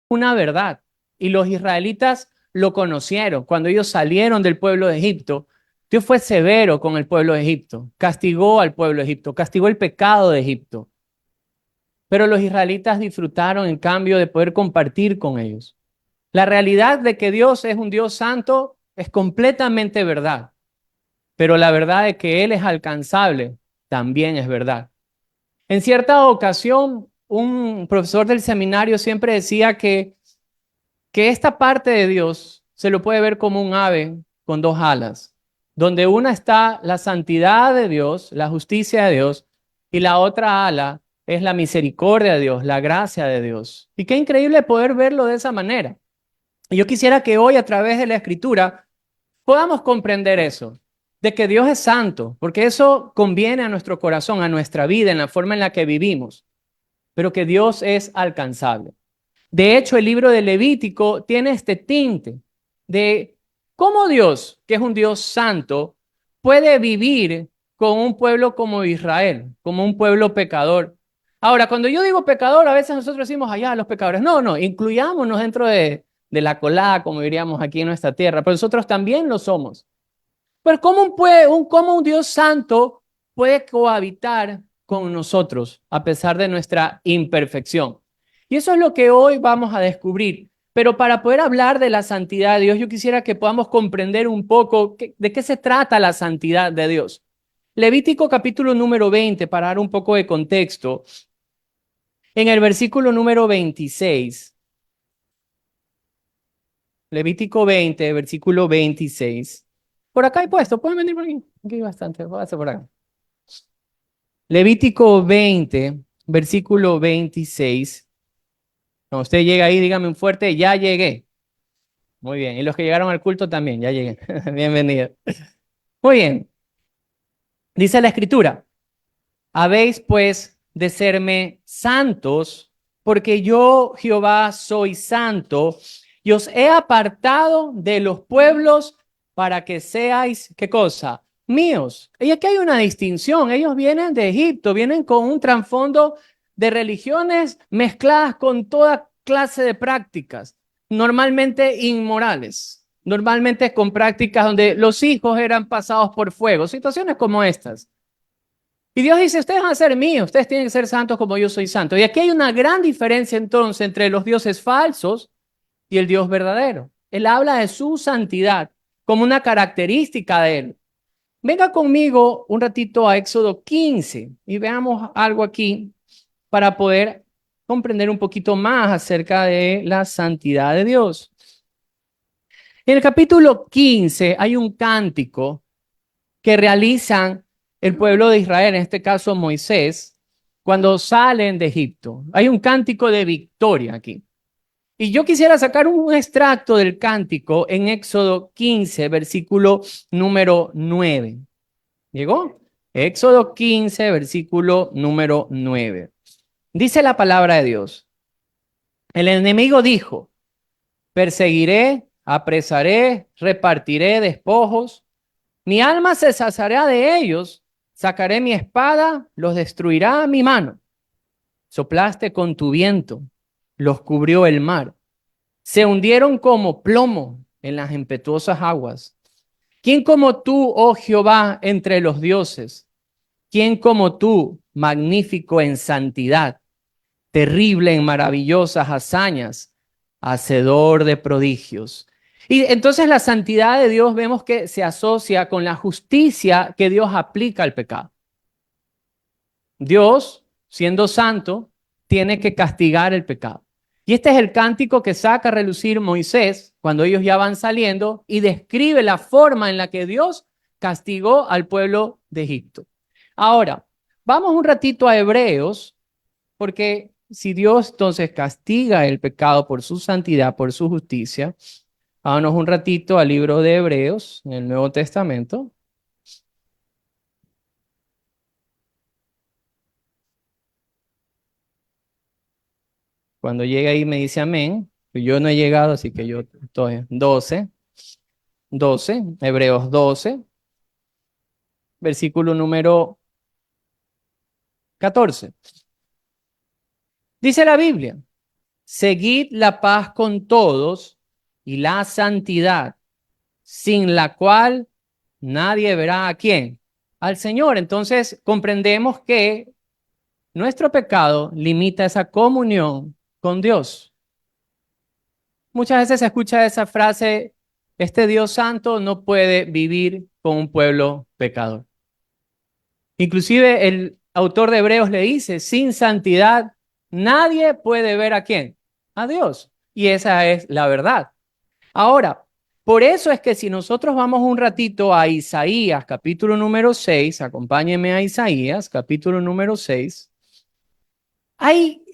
una verdad. Y los israelitas lo conocieron. Cuando ellos salieron del pueblo de Egipto, Dios fue severo con el pueblo de Egipto, castigó al pueblo de Egipto, castigó el pecado de Egipto. Pero los israelitas disfrutaron en cambio de poder compartir con ellos. La realidad de que Dios es un Dios santo es completamente verdad, pero la verdad de que Él es alcanzable también es verdad. En cierta ocasión, un profesor del seminario siempre decía que esta parte de Dios se lo puede ver como un ave con dos alas, donde una está la santidad de Dios, la justicia de Dios, y la otra ala es la misericordia de Dios, la gracia de Dios. Y qué increíble poder verlo de esa manera. Y yo quisiera que hoy a través de la escritura podamos comprender eso, de que Dios es santo, porque eso conviene a nuestro corazón, a nuestra vida, en la forma en la que vivimos, pero que Dios es alcanzable. De hecho, el libro de Levítico tiene este tinte de cómo Dios, que es un Dios santo, puede vivir con un pueblo como Israel, como un pueblo pecador. Ahora, cuando yo digo pecador, a veces nosotros decimos allá los pecadores. No, no, incluyámonos dentro de la colada, como diríamos aquí en nuestra tierra, pero nosotros también lo somos. Pero ¿cómo un Dios santo puede cohabitar con nosotros a pesar de nuestra imperfección? Y eso es lo que hoy vamos a descubrir. Pero para poder hablar de la santidad de Dios, yo quisiera que podamos comprender un poco de qué se trata la santidad de Dios. Levítico capítulo número 20, para dar un poco de contexto, en el versículo número 26, Levítico 20, versículo 26. Por acá hay puesto, pueden venir por aquí. Aquí hay bastante, voy a hacer por acá. Levítico 20, versículo 26. Cuando usted llega ahí, dígame un fuerte, ya llegué. Muy bien. Y los que llegaron al culto también, ya llegué. Bienvenido. Muy bien. Dice la escritura, habéis pues de serme santos, porque yo, Jehová, soy santo, y os he apartado de los pueblos para que seáis, ¿qué cosa? Míos. Y aquí hay una distinción. Ellos vienen de Egipto, vienen con un trasfondo de religiones mezcladas con toda clase de prácticas, normalmente inmorales, normalmente con prácticas donde los hijos eran pasados por fuego, situaciones como estas. Y Dios dice, ustedes van a ser míos, ustedes tienen que ser santos como yo soy santo. Y aquí hay una gran diferencia entonces entre los dioses falsos y el Dios verdadero. Él habla de su santidad como una característica de él. Venga conmigo un ratito a Éxodo 15 y veamos algo aquí para poder comprender un poquito más acerca de la santidad de Dios. En el capítulo 15 hay un cántico que realizan el pueblo de Israel, en este caso Moisés, cuando salen de Egipto. Hay un cántico de victoria aquí. Y yo quisiera sacar un extracto del cántico en Éxodo 15, versículo número 9. ¿Llegó? Éxodo 15, versículo número 9. Dice la palabra de Dios. El enemigo dijo, perseguiré, apresaré, repartiré despojos. Mi alma se saciará de ellos, sacaré mi espada, los destruirá a mi mano. Soplaste con tu viento, los cubrió el mar. Se hundieron como plomo en las impetuosas aguas. ¿Quién como tú, oh Jehová, entre los dioses? ¿Quién como tú, magnífico en santidad, terrible en maravillosas hazañas, hacedor de prodigios? Y entonces la santidad de Dios vemos que se asocia con la justicia que Dios aplica al pecado. Dios, siendo santo, tiene que castigar el pecado. Y este es el cántico que saca a relucir Moisés cuando ellos ya van saliendo y describe la forma en la que Dios castigó al pueblo de Egipto. Ahora, vamos un ratito a Hebreos, porque si Dios entonces castiga el pecado por su santidad, por su justicia, vámonos un ratito al libro de Hebreos, en el Nuevo Testamento. Cuando llegue ahí me dice amén. Yo no he llegado, así que yo estoy 12, Hebreos 12, versículo número 14. Dice la Biblia, seguid la paz con todos y la santidad, sin la cual nadie verá a quién, al Señor. Entonces comprendemos que nuestro pecado limita esa comunión con Dios. Muchas veces se escucha esa frase, este Dios santo no puede vivir con un pueblo pecador. Inclusive el autor de Hebreos le dice, sin santidad nadie puede ver a quién, a Dios. Y esa es la verdad. Ahora, por eso es que si nosotros vamos un ratito a Isaías, capítulo número 6, acompáñenme a Isaías, capítulo número 6, hay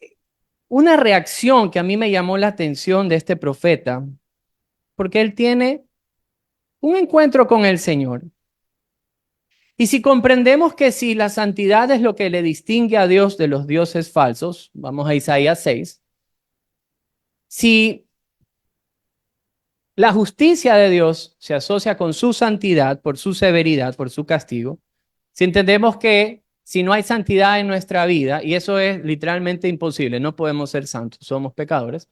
una reacción que a mí me llamó la atención de este profeta, porque él tiene un encuentro con el Señor. Y si comprendemos que si la santidad es lo que le distingue a Dios de los dioses falsos, vamos a Isaías 6, si la justicia de Dios se asocia con su santidad, por su severidad, por su castigo, si entendemos que si no hay santidad en nuestra vida, y eso es literalmente imposible, no podemos ser santos, somos pecadores,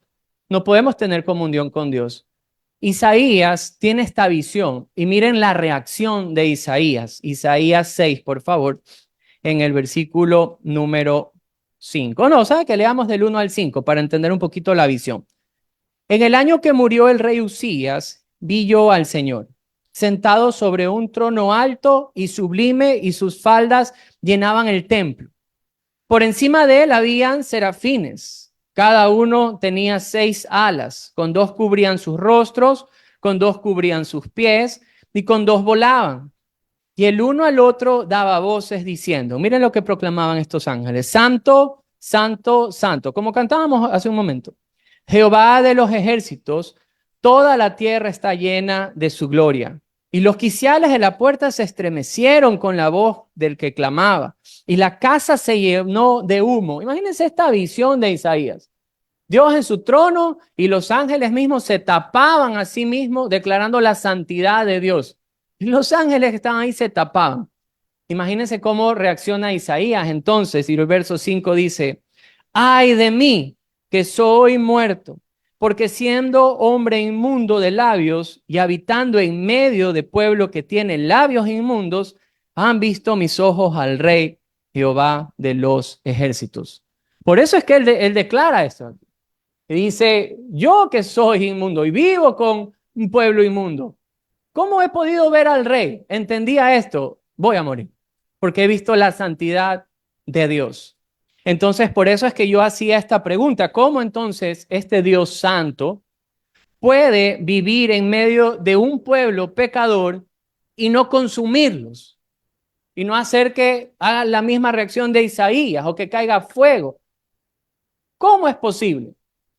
no podemos tener comunión con Dios. Isaías tiene esta visión y miren la reacción de Isaías. Isaías 6, por favor, en el versículo número 5. No, ¿sabe que leamos del 1 al 5 para entender un poquito la visión? En el año que murió el rey Usías, vi yo al Señor, sentado sobre un trono alto y sublime, y sus faldas llenaban el templo. Por encima de él habían serafines. Cada uno tenía 6 alas, con 2 cubrían sus rostros, con 2 cubrían sus pies, y con 2 volaban. Y el uno al otro daba voces diciendo, miren lo que proclamaban estos ángeles, santo, santo, santo, como cantábamos hace un momento. Jehová de los ejércitos, toda la tierra está llena de su gloria. Y los quiciales de la puerta se estremecieron con la voz del que clamaba, y la casa se llenó de humo. Imagínense esta visión de Isaías. Dios en su trono y los ángeles mismos se tapaban a sí mismos declarando la santidad de Dios. Y los ángeles que estaban ahí se tapaban. Imagínense cómo reacciona Isaías entonces, y el verso 5 dice, ay de mí, que soy muerto, porque siendo hombre inmundo de labios y habitando en medio de pueblo que tiene labios inmundos, han visto mis ojos al Rey Jehová de los ejércitos. Por eso es que él declara esto. Y dice, yo que soy inmundo y vivo con un pueblo inmundo, ¿cómo he podido ver al Rey? Entendía esto, voy a morir, porque he visto la santidad de Dios. Entonces, por eso es que yo hacía esta pregunta, ¿cómo entonces este Dios santo puede vivir en medio de un pueblo pecador y no consumirlos? Y no hacer que haga la misma reacción de Isaías o que caiga fuego. ¿Cómo es posible?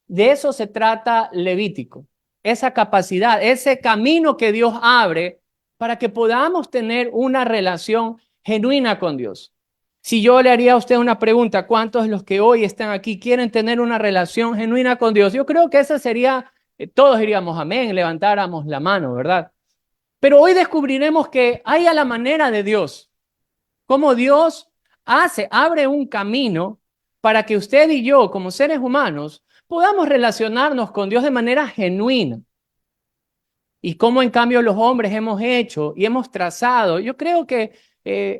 De eso se trata Levítico, esa capacidad, ese camino que Dios abre para que podamos tener una relación genuina con Dios. Si yo le haría a usted una pregunta, ¿cuántos de los que hoy están aquí quieren tener una relación genuina con Dios? Yo creo que esa sería, todos diríamos amén, levantáramos la mano, ¿verdad? Pero hoy descubriremos que hay a la manera de Dios, cómo Dios abre un camino para que usted y yo, como seres humanos, podamos relacionarnos con Dios de manera genuina. Y cómo en cambio los hombres hemos hecho y hemos trazado. Yo creo que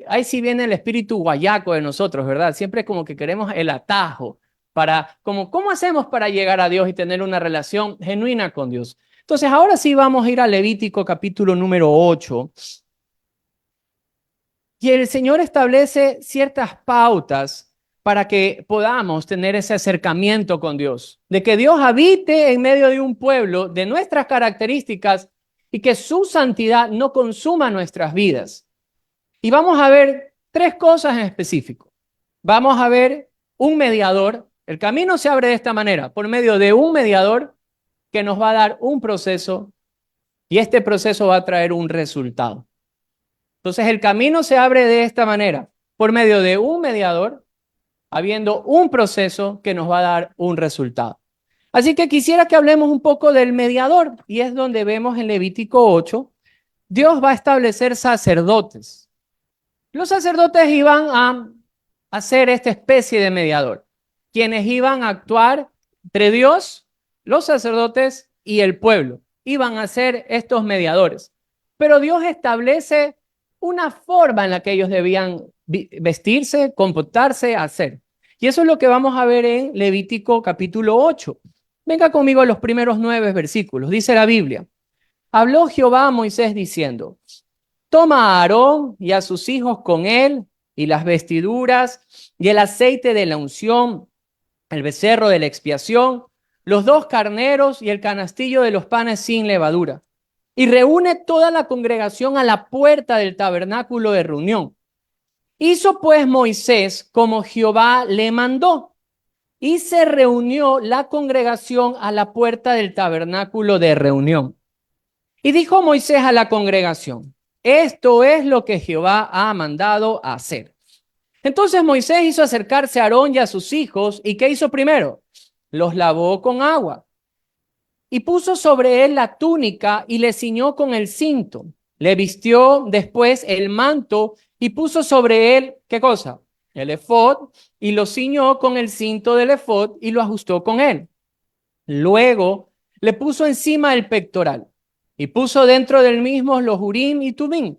ahí sí viene el espíritu guayaco de nosotros, ¿verdad? Siempre como que queremos el atajo para, como, ¿cómo hacemos para llegar a Dios y tener una relación genuina con Dios? Entonces, ahora sí vamos a ir a Levítico capítulo número 8. Y el Señor establece ciertas pautas para que podamos tener ese acercamiento con Dios, de que Dios habite en medio de un pueblo de nuestras características y que su santidad no consuma nuestras vidas. Y vamos a ver 3 cosas en específico. Vamos a ver un mediador. El camino se abre de esta manera, por medio de un mediador que nos va a dar un proceso y este proceso va a traer un resultado. Entonces el camino se abre de esta manera, por medio de un mediador, habiendo un proceso que nos va a dar un resultado. Así que quisiera que hablemos un poco del mediador, y es donde vemos en Levítico 8, Dios va a establecer sacerdotes. Los sacerdotes iban a hacer esta especie de mediador, quienes iban a actuar entre Dios, los sacerdotes y el pueblo. Iban a ser estos mediadores. Pero Dios establece una forma en la que ellos debían vestirse, comportarse, hacer. Y eso es lo que vamos a ver en Levítico capítulo 8. Venga conmigo a los primeros 9 versículos. Dice la Biblia: habló Jehová a Moisés diciendo: toma a Aarón y a sus hijos con él, y las vestiduras, y el aceite de la unción, el becerro de la expiación, los 2 carneros y el canastillo de los panes sin levadura. Y reúne toda la congregación a la puerta del tabernáculo de reunión. Hizo pues Moisés como Jehová le mandó, y se reunió la congregación a la puerta del tabernáculo de reunión. Y dijo Moisés a la congregación: esto es lo que Jehová ha mandado hacer. Entonces Moisés hizo acercarse a Aarón y a sus hijos, ¿y qué hizo primero? Los lavó con agua, y puso sobre él la túnica y le ciñó con el cinto. Le vistió después el manto y puso sobre él, ¿qué cosa? El efod, y lo ciñó con el cinto del efod y lo ajustó con él. Luego le puso encima el pectoral y puso dentro del mismo los urim y tumim.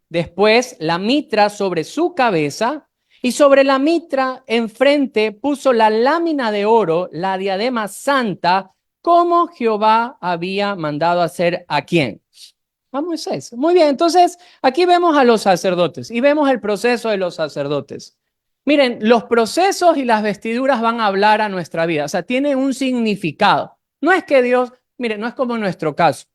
Después la mitra sobre su cabeza, y sobre la mitra enfrente puso la lámina de oro, la diadema santa, como Jehová había mandado hacer ¿a quién? A Moisés. Muy bien, entonces aquí vemos a los sacerdotes y vemos el proceso de los sacerdotes. Miren, los procesos y las vestiduras van a hablar a nuestra vida, o sea, tienen un significado. No es que Dios, miren, no es como en nuestro caso.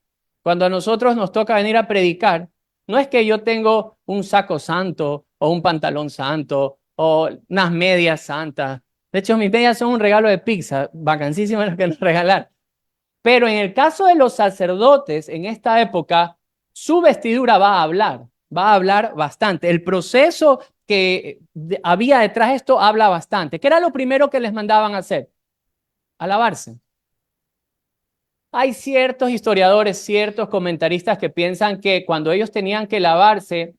Cuando a nosotros nos toca venir a predicar, no es que yo tengo un saco santo o un pantalón santo o unas medias santas. De hecho, mis medias son un regalo de pizza, vacancísimas lo que nos regalar. Pero en el caso de los sacerdotes, en esta época, su vestidura va a hablar bastante. El proceso que había detrás de esto habla bastante. ¿Qué era lo primero que les mandaban a hacer? A lavarse. Hay ciertos historiadores, ciertos comentaristas que piensan que cuando ellos tenían que lavarse,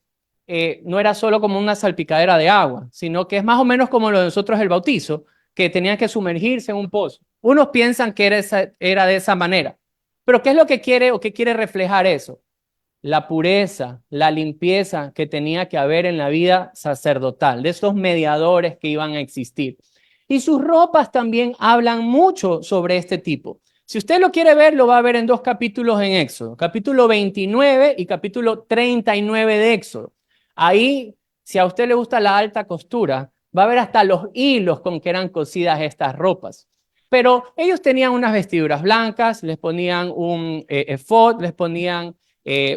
no era solo como una salpicadera de agua, sino que es más o menos como lo de nosotros el bautizo, que tenían que sumergirse en un pozo. Unos piensan que era de esa manera. Pero ¿qué es lo que quiere o qué quiere reflejar eso? La pureza, la limpieza que tenía que haber en la vida sacerdotal, de esos mediadores que iban a existir. Y sus ropas también hablan mucho sobre este tipo. Si usted lo quiere ver, lo va a ver en 2 capítulos en Éxodo, capítulo 29 y capítulo 39 de Éxodo. Ahí, si a usted le gusta la alta costura, va a ver hasta los hilos con que eran cosidas estas ropas. Pero ellos tenían unas vestiduras blancas, les ponían un efod, les ponían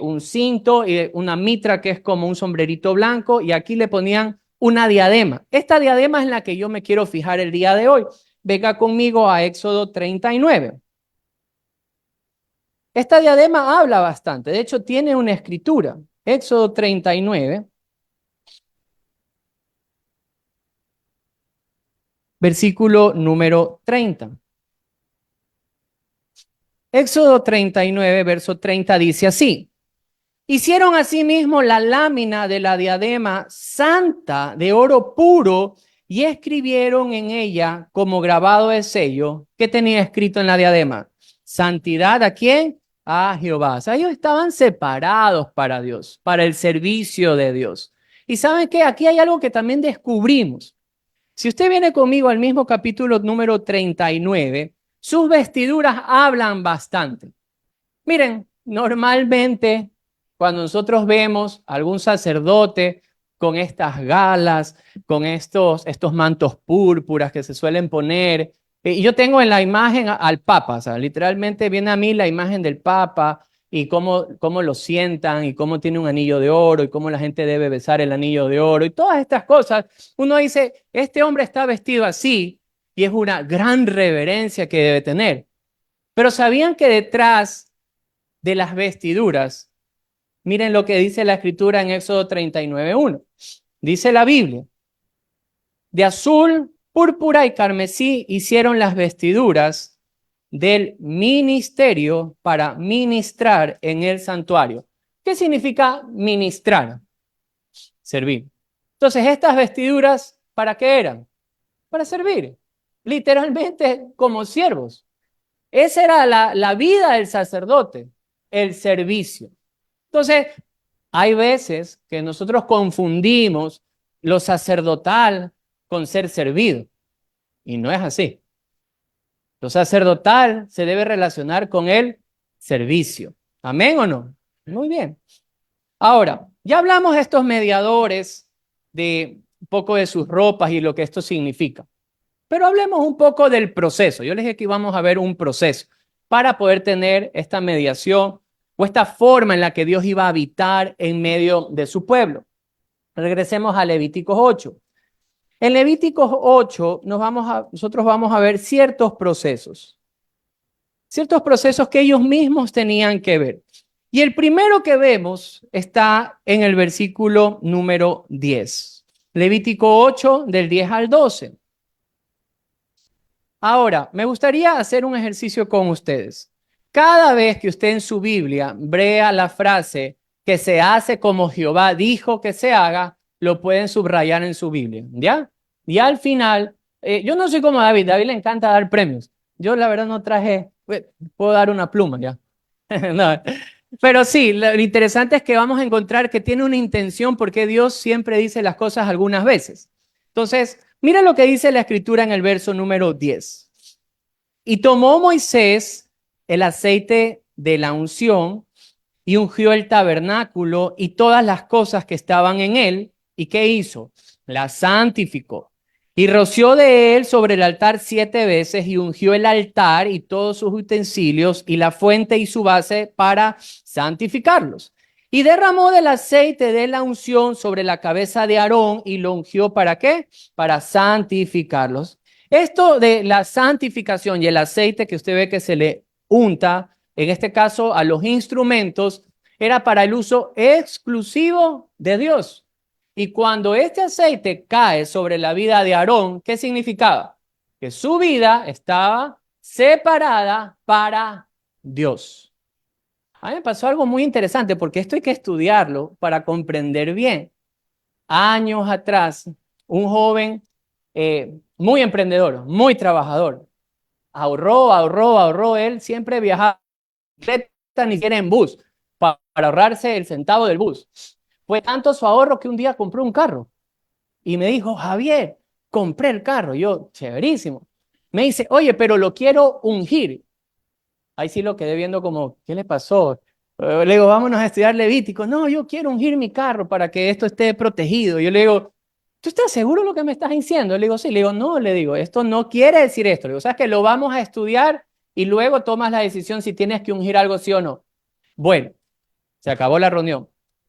un cinto y una mitra que es como un sombrerito blanco, y aquí le ponían una diadema. Esta diadema es la que yo me quiero fijar el día de hoy. Venga conmigo a Éxodo 39. Esta diadema habla bastante, de hecho tiene una escritura. Éxodo 39, versículo número 30. Éxodo 39, verso 30 dice así: hicieron asimismo la lámina de la diadema santa de oro puro y escribieron en ella como grabado de sello. ¿Qué tenía escrito en la diadema? Santidad, ¿a quién? A Jehová. O sea, ellos estaban separados para Dios, para el servicio de Dios. Y ¿saben qué? Aquí hay algo que también descubrimos. Si usted viene conmigo al mismo capítulo número 39, sus vestiduras hablan bastante. Miren, normalmente cuando nosotros vemos a algún sacerdote con estas galas, con estos mantos púrpuras que se suelen poner, y yo tengo en la imagen al Papa, o sea, literalmente viene a mí la imagen del Papa y cómo lo sientan y cómo tiene un anillo de oro y cómo la gente debe besar el anillo de oro y todas estas cosas. Uno dice, este hombre está vestido así y es una gran reverencia que debe tener. Pero ¿sabían que detrás de las vestiduras, miren lo que dice la escritura en Éxodo 39:1? Dice la Biblia: de azul, púrpura y carmesí hicieron las vestiduras del ministerio para ministrar en el santuario. ¿Qué significa ministrar? Servir. Entonces, estas vestiduras, ¿para qué eran? Para servir. literalmente como siervos. Esa era la vida del sacerdote, el servicio. Entonces, hay veces que nosotros confundimos lo sacerdotal con ser servido, y no es así. Lo sacerdotal se debe relacionar con el servicio. ¿Amén o no? Muy bien. Ahora, ya hablamos de estos mediadores, de un poco de sus ropas y lo que esto significa. Pero hablemos un poco del proceso. Yo les dije que íbamos a ver un proceso para poder tener esta mediación o esta forma en la que Dios iba a habitar en medio de su pueblo. Regresemos a Levíticos 8. En Levíticos 8 nosotros vamos a ver ciertos procesos que ellos mismos tenían que ver. Y el primero que vemos está en el versículo número 10. Levítico 8 del 10 al 12. Ahora, me gustaría hacer un ejercicio con ustedes. Cada vez que usted en su Biblia vea la frase que se hace como Jehová dijo que se haga, lo pueden subrayar en su Biblia, ¿ya? Y al final, yo no soy como David, David le encanta dar premios. Yo la verdad no traje, puedo dar una pluma, ¿ya? No. Pero sí, lo interesante es que vamos a encontrar que tiene una intención porque Dios siempre dice las cosas algunas veces. Entonces, mira lo que dice la escritura en el verso número 10. Y tomó Moisés el aceite de la unción y ungió el tabernáculo y todas las cosas que estaban en él. ¿Y qué hizo? La santificó. Y roció de él sobre el altar 7 veces y ungió el altar y todos sus utensilios y la fuente y su base para santificarlos. Y derramó del aceite de la unción sobre la cabeza de Aarón y lo ungió ¿para qué? Para santificarlos. Esto de la santificación y el aceite que usted ve que se le unta, en este caso a los instrumentos, era para el uso exclusivo de Dios. Y cuando este aceite cae sobre la vida de Aarón, ¿qué significaba? Que su vida estaba separada para Dios. A mí me pasó algo muy interesante porque esto hay que estudiarlo para comprender bien. Años atrás, un joven muy emprendedor, muy trabajador, ahorró, él siempre viajaba ni siquiera en bus, para ahorrarse el centavo del bus. Fue tanto su ahorro que un día compró un carro y me dijo, Javier, compré el carro. Yo, chéverísimo. Me dice, oye, pero lo quiero ungir. Ahí sí lo quedé viendo como, ¿qué le pasó? Le digo, vámonos a estudiar Levítico. No, yo quiero ungir mi carro para que esto esté protegido. Yo le digo, ¿tú estás seguro de lo que me estás diciendo? Le digo, sí. Le digo, no, le digo, esto no quiere decir esto. Le digo, ¿sabes qué? Lo vamos a estudiar y luego tomas la decisión si tienes que ungir algo sí o no. Bueno, se acabó la reunión.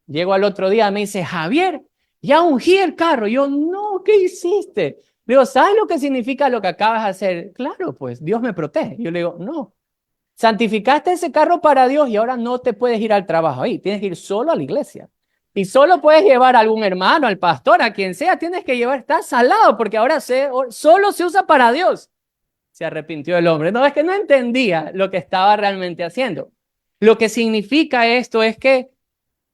Llego al otro día, me dice, Javier, ya ungí el carro. Yo, no, ¿qué hiciste? Le digo, ¿sabes lo que significa lo que acabas de hacer? Claro, pues Dios me protege. Yo le digo, no. Santificaste ese carro para Dios y ahora no te puedes ir al trabajo ahí. Tienes que ir solo a la iglesia. Y solo puedes llevar a algún hermano, al pastor, a quien sea. Tienes que llevar, está salado porque ahora solo se usa para Dios. Se arrepintió el hombre. No, es que no entendía lo que estaba realmente haciendo. Lo que significa esto es que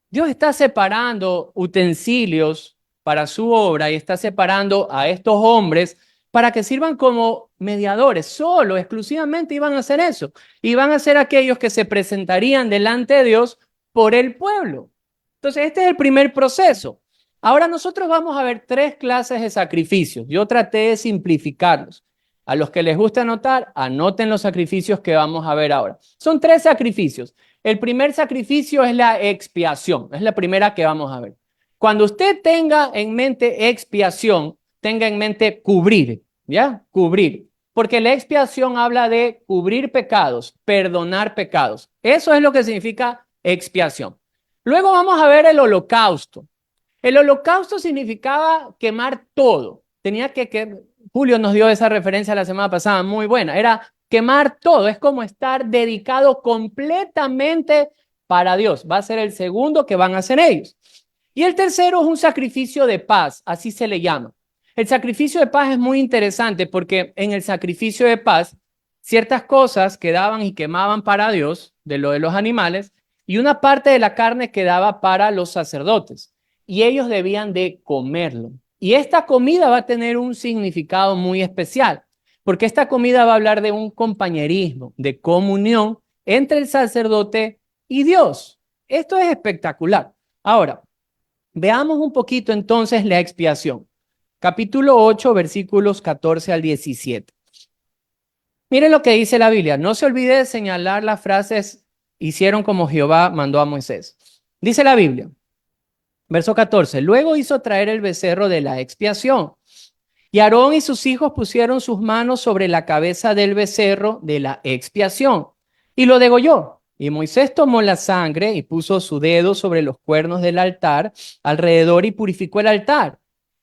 Dios está separando utensilios para su obra y está separando a estos hombres para que sirvan como mediadores. Solo, exclusivamente iban a hacer eso. Iban a ser aquellos que se presentarían delante de Dios por el pueblo. Entonces, este es el primer proceso. Ahora nosotros vamos a ver 3 clases de sacrificios. Yo traté de simplificarlos. A los que les gusta anotar, anoten los sacrificios que vamos a ver ahora. Son 3 sacrificios. El primer sacrificio es la expiación, es la primera que vamos a ver. Cuando usted tenga en mente expiación, tenga en mente cubrir, ¿ya? Cubrir. Porque la expiación habla de cubrir pecados, perdonar pecados. Eso es lo que significa expiación. Luego vamos a ver el holocausto. El holocausto significaba quemar todo. Julio nos dio esa referencia la semana pasada, muy buena. Era quemar todo, es como estar dedicado completamente para Dios. Va a ser el segundo que van a hacer ellos. Y el tercero es un sacrificio de paz, así se le llama. El sacrificio de paz es muy interesante porque en el sacrificio de paz, ciertas cosas quedaban y quemaban para Dios, de lo de los animales, y una parte de la carne quedaba para los sacerdotes, y ellos debían de comerlo. Y esta comida va a tener un significado muy especial, Porque esta comida va a hablar de un compañerismo, de comunión entre el sacerdote y Dios. Esto es espectacular. Ahora, veamos un poquito entonces la expiación. Capítulo 8, versículos 14 al 17. Miren lo que dice la Biblia. No se olvide de señalar las frases hicieron como Jehová mandó a Moisés. Dice la Biblia, verso 14. Luego hizo traer el becerro de la expiación. Y Aarón y sus hijos pusieron sus manos sobre la cabeza del becerro de la expiación y lo degolló. Y Moisés tomó la sangre y puso su dedo sobre los cuernos del altar alrededor y purificó el altar.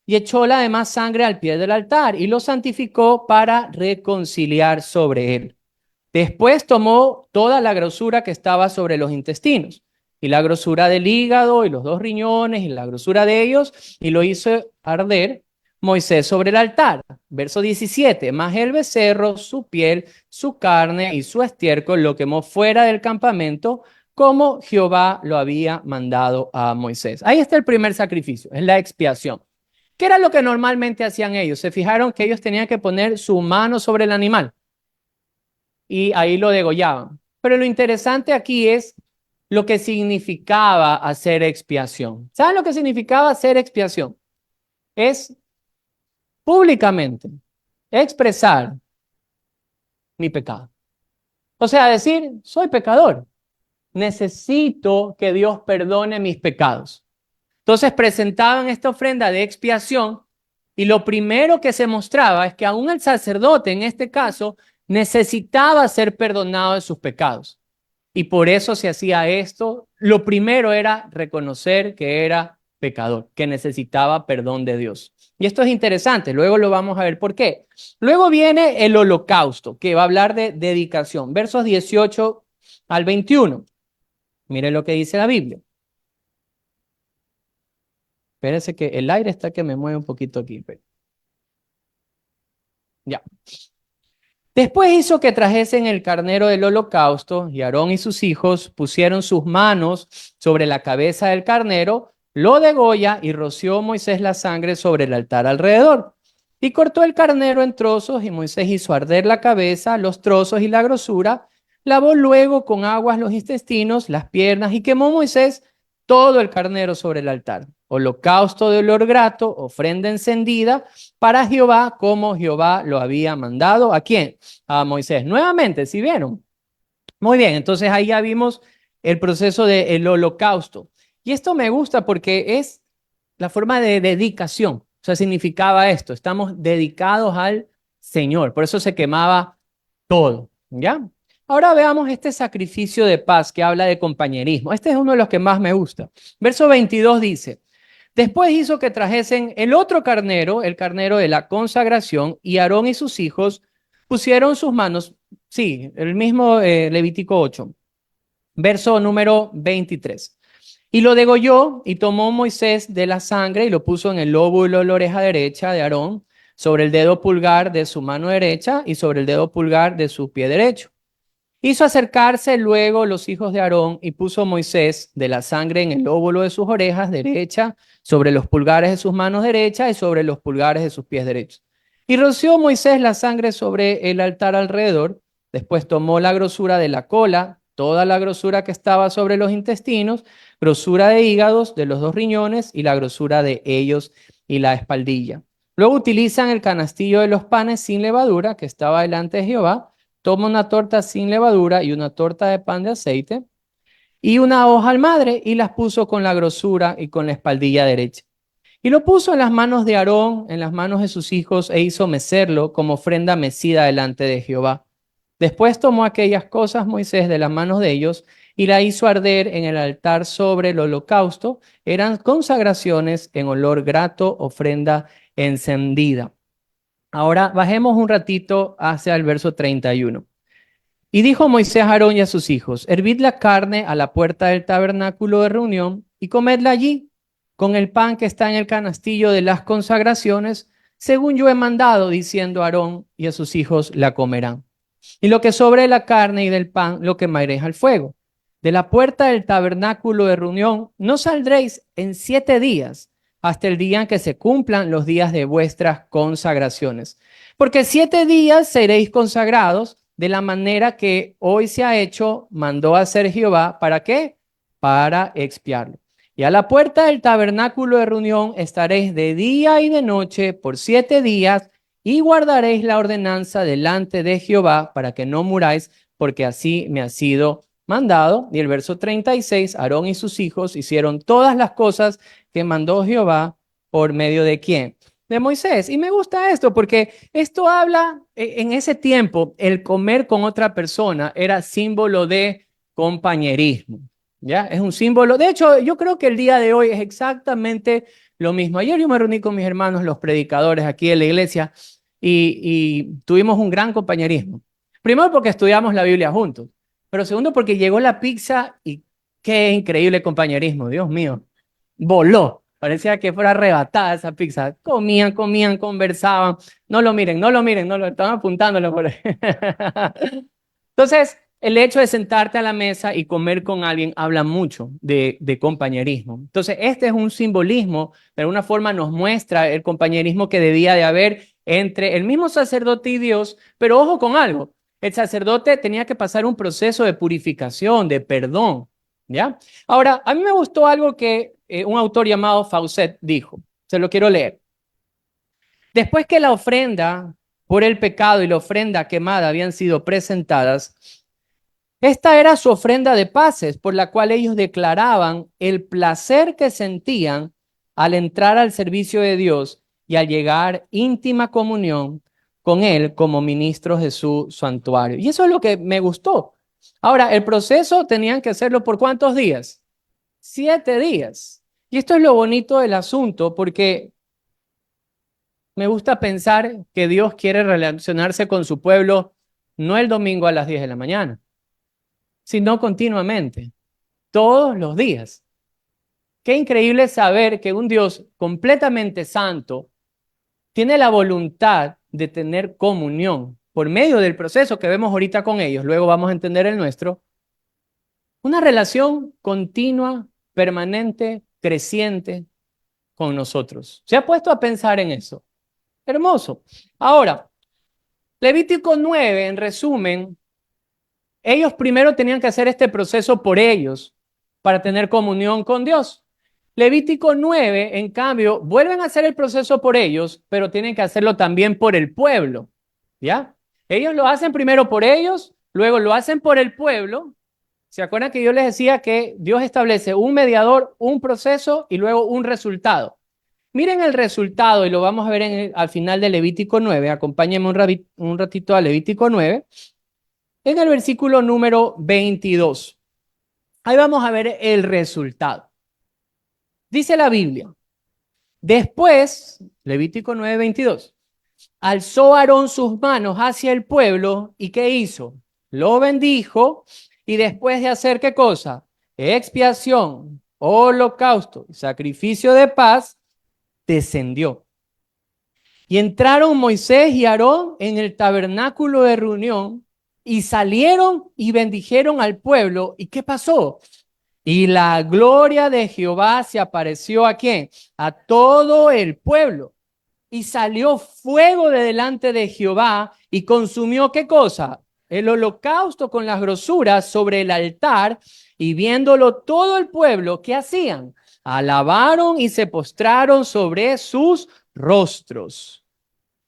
Y echó la demás sangre al pie del altar y lo santificó para reconciliar sobre él. Después tomó toda la grosura que estaba sobre los intestinos y la grosura del hígado y los dos riñones y la grosura de ellos y lo hizo arder Moisés sobre el altar. Verso 17, mas el becerro, su piel, su carne y su estiércol lo quemó fuera del campamento como Jehová lo había mandado a Moisés. Ahí está el primer sacrificio, es la expiación. ¿Qué era lo que normalmente hacían ellos? Se fijaron que ellos tenían que poner su mano sobre el animal y ahí lo degollaban. Pero lo interesante aquí es lo que significaba hacer expiación. ¿Saben lo que significaba hacer expiación? Es públicamente expresar mi pecado. O sea, decir, soy pecador. Necesito que Dios perdone mis pecados. Entonces presentaban esta ofrenda de expiación y lo primero que se mostraba es que aún el sacerdote, en este caso, necesitaba ser perdonado de sus pecados. Y por eso se hacía esto. Lo primero era reconocer que era pecador, que necesitaba perdón de Dios. Y esto es interesante, luego lo vamos a ver por qué. Luego viene el holocausto, que va a hablar de dedicación. Versos 18 al 21. Miren lo que dice la Biblia. Espérense que el aire está que me mueve un poquito aquí. Ya. Después hizo que trajesen el carnero del holocausto y Aarón y sus hijos pusieron sus manos sobre la cabeza del carnero, lo degolla y roció Moisés la sangre sobre el altar alrededor. Y cortó el carnero en trozos y Moisés hizo arder la cabeza, los trozos y la grosura, lavó luego con aguas los intestinos, las piernas y quemó Moisés todo el carnero sobre el altar. Holocausto de olor grato, ofrenda encendida para Jehová como Jehová lo había mandado. ¿A quién? A Moisés. Nuevamente, ¿sí vieron? Muy bien, entonces ahí ya vimos el proceso del holocausto. Y esto me gusta porque es la forma de dedicación. O sea, significaba esto, estamos dedicados al Señor. Por eso se quemaba todo, ¿ya? Ahora veamos este sacrificio de paz que habla de compañerismo. Este es uno de los que más me gusta. Verso 22 dice, después hizo que trajesen el otro carnero, el carnero de la consagración, y Aarón y sus hijos pusieron sus manos, sí, el mismo Levítico 8, verso número 23. Y lo degolló y tomó Moisés de la sangre y lo puso en el lóbulo de la oreja derecha de Aarón, sobre el dedo pulgar de su mano derecha y sobre el dedo pulgar de su pie derecho. Hizo acercarse luego los hijos de Aarón y puso Moisés de la sangre en el lóbulo de sus orejas derecha, sobre los pulgares de sus manos derechas y sobre los pulgares de sus pies derechos. Y roció Moisés la sangre sobre el altar alrededor. Después tomó la grosura de la cola, toda la grosura que estaba sobre los intestinos, grosura de hígados, de los dos riñones y la grosura de ellos y la espaldilla. Luego utilizan el canastillo de los panes sin levadura que estaba delante de Jehová. Toma una torta sin levadura y una torta de pan de aceite y una hoja almadre y las puso con la grosura y con la espaldilla derecha. Y lo puso en las manos de Aarón, en las manos de sus hijos, e hizo mecerlo como ofrenda mecida delante de Jehová. Después tomó aquellas cosas Moisés de las manos de ellos y la hizo arder en el altar sobre el holocausto. Eran consagraciones en olor grato, ofrenda encendida. Ahora bajemos un ratito hacia el verso 31. Y dijo Moisés a Aarón y a sus hijos, hervid la carne a la puerta del tabernáculo de reunión y comedla allí, con el pan que está en el canastillo de las consagraciones, según yo he mandado, diciendo a Aarón y a sus hijos la comerán. Y lo que sobre la carne y del pan lo quemaréis al fuego. De la puerta del tabernáculo de reunión no saldréis en 7 días, hasta el día en que se cumplan los días de vuestras consagraciones. Porque 7 días seréis consagrados de la manera que hoy se ha hecho, mandó a hacer Jehová. ¿Para qué? Para expiarlo. Y a la puerta del tabernáculo de reunión estaréis de día y de noche por 7 días y guardaréis la ordenanza delante de Jehová para que no muráis, porque así me ha sido mandado. Y el verso 36, Aarón y sus hijos hicieron todas las cosas que mandó Jehová por medio de ¿quién? De Moisés. Y me gusta esto porque esto habla, en ese tiempo, el comer con otra persona era símbolo de compañerismo. ¿Ya? Es un símbolo. De hecho, yo creo que el día de hoy es exactamente lo mismo. Ayer yo me reuní con mis hermanos, los predicadores aquí de la iglesia, y tuvimos un gran compañerismo. Primero porque estudiamos la Biblia juntos, pero segundo porque llegó la pizza y qué increíble compañerismo, Dios mío. Voló. Parecía que fuera arrebatada esa pizza. Comían, comían, conversaban. No lo miren, no lo miren, no lo están apuntándolo por ahí. Entonces, el hecho de sentarte a la mesa y comer con alguien habla mucho de compañerismo. Entonces, este es un simbolismo, de alguna forma nos muestra el compañerismo que debía de haber entre el mismo sacerdote y Dios, pero ojo con algo, el sacerdote tenía que pasar un proceso de purificación, de perdón, ¿ya? Ahora, a mí me gustó algo que un autor llamado Fawcett dijo, se lo quiero leer. Después que la ofrenda por el pecado y la ofrenda quemada habían sido presentadas, esta era su ofrenda de paces, por la cual ellos declaraban el placer que sentían al entrar al servicio de Dios y al llegar íntima comunión con Él como ministros de su santuario. Y eso es lo que me gustó. Ahora, el proceso tenían que hacerlo por ¿cuántos días? 7 días. Y esto es lo bonito del asunto, porque me gusta pensar que Dios quiere relacionarse con su pueblo no el domingo a las 10 de la mañana, sino continuamente, todos los días. Qué increíble saber que un Dios completamente santo tiene la voluntad de tener comunión por medio del proceso que vemos ahorita con ellos, luego vamos a entender el nuestro, una relación continua, permanente, creciente con nosotros. ¿Se ha puesto a pensar en eso? Hermoso. Ahora, Levítico 9, en resumen, ellos primero tenían que hacer este proceso por ellos para tener comunión con Dios. Levítico 9, en cambio, vuelven a hacer el proceso por ellos, pero tienen que hacerlo también por el pueblo, ¿ya? Ellos lo hacen primero por ellos, luego lo hacen por el pueblo. ¿Se acuerdan que yo les decía que Dios establece un mediador, un proceso y luego un resultado? Miren el resultado y lo vamos a ver al final de Levítico 9. Acompáñenme un ratito a Levítico 9. En el versículo número 22. Ahí vamos a ver el resultado. Dice la Biblia. Después, Levítico 9, 22. Alzó Aarón sus manos hacia el pueblo y ¿qué hizo? Lo bendijo y después de hacer ¿qué cosa? Expiación, holocausto, sacrificio de paz, descendió. Y entraron Moisés y Aarón en el tabernáculo de reunión y salieron y bendijeron al pueblo. ¿Y qué pasó? Y la gloria de Jehová se apareció ¿a quién? A todo el pueblo. Y salió fuego de delante de Jehová y consumió ¿qué cosa? El holocausto con las grosuras sobre el altar, y viéndolo todo el pueblo, ¿qué hacían? Alabaron y se postraron sobre sus rostros.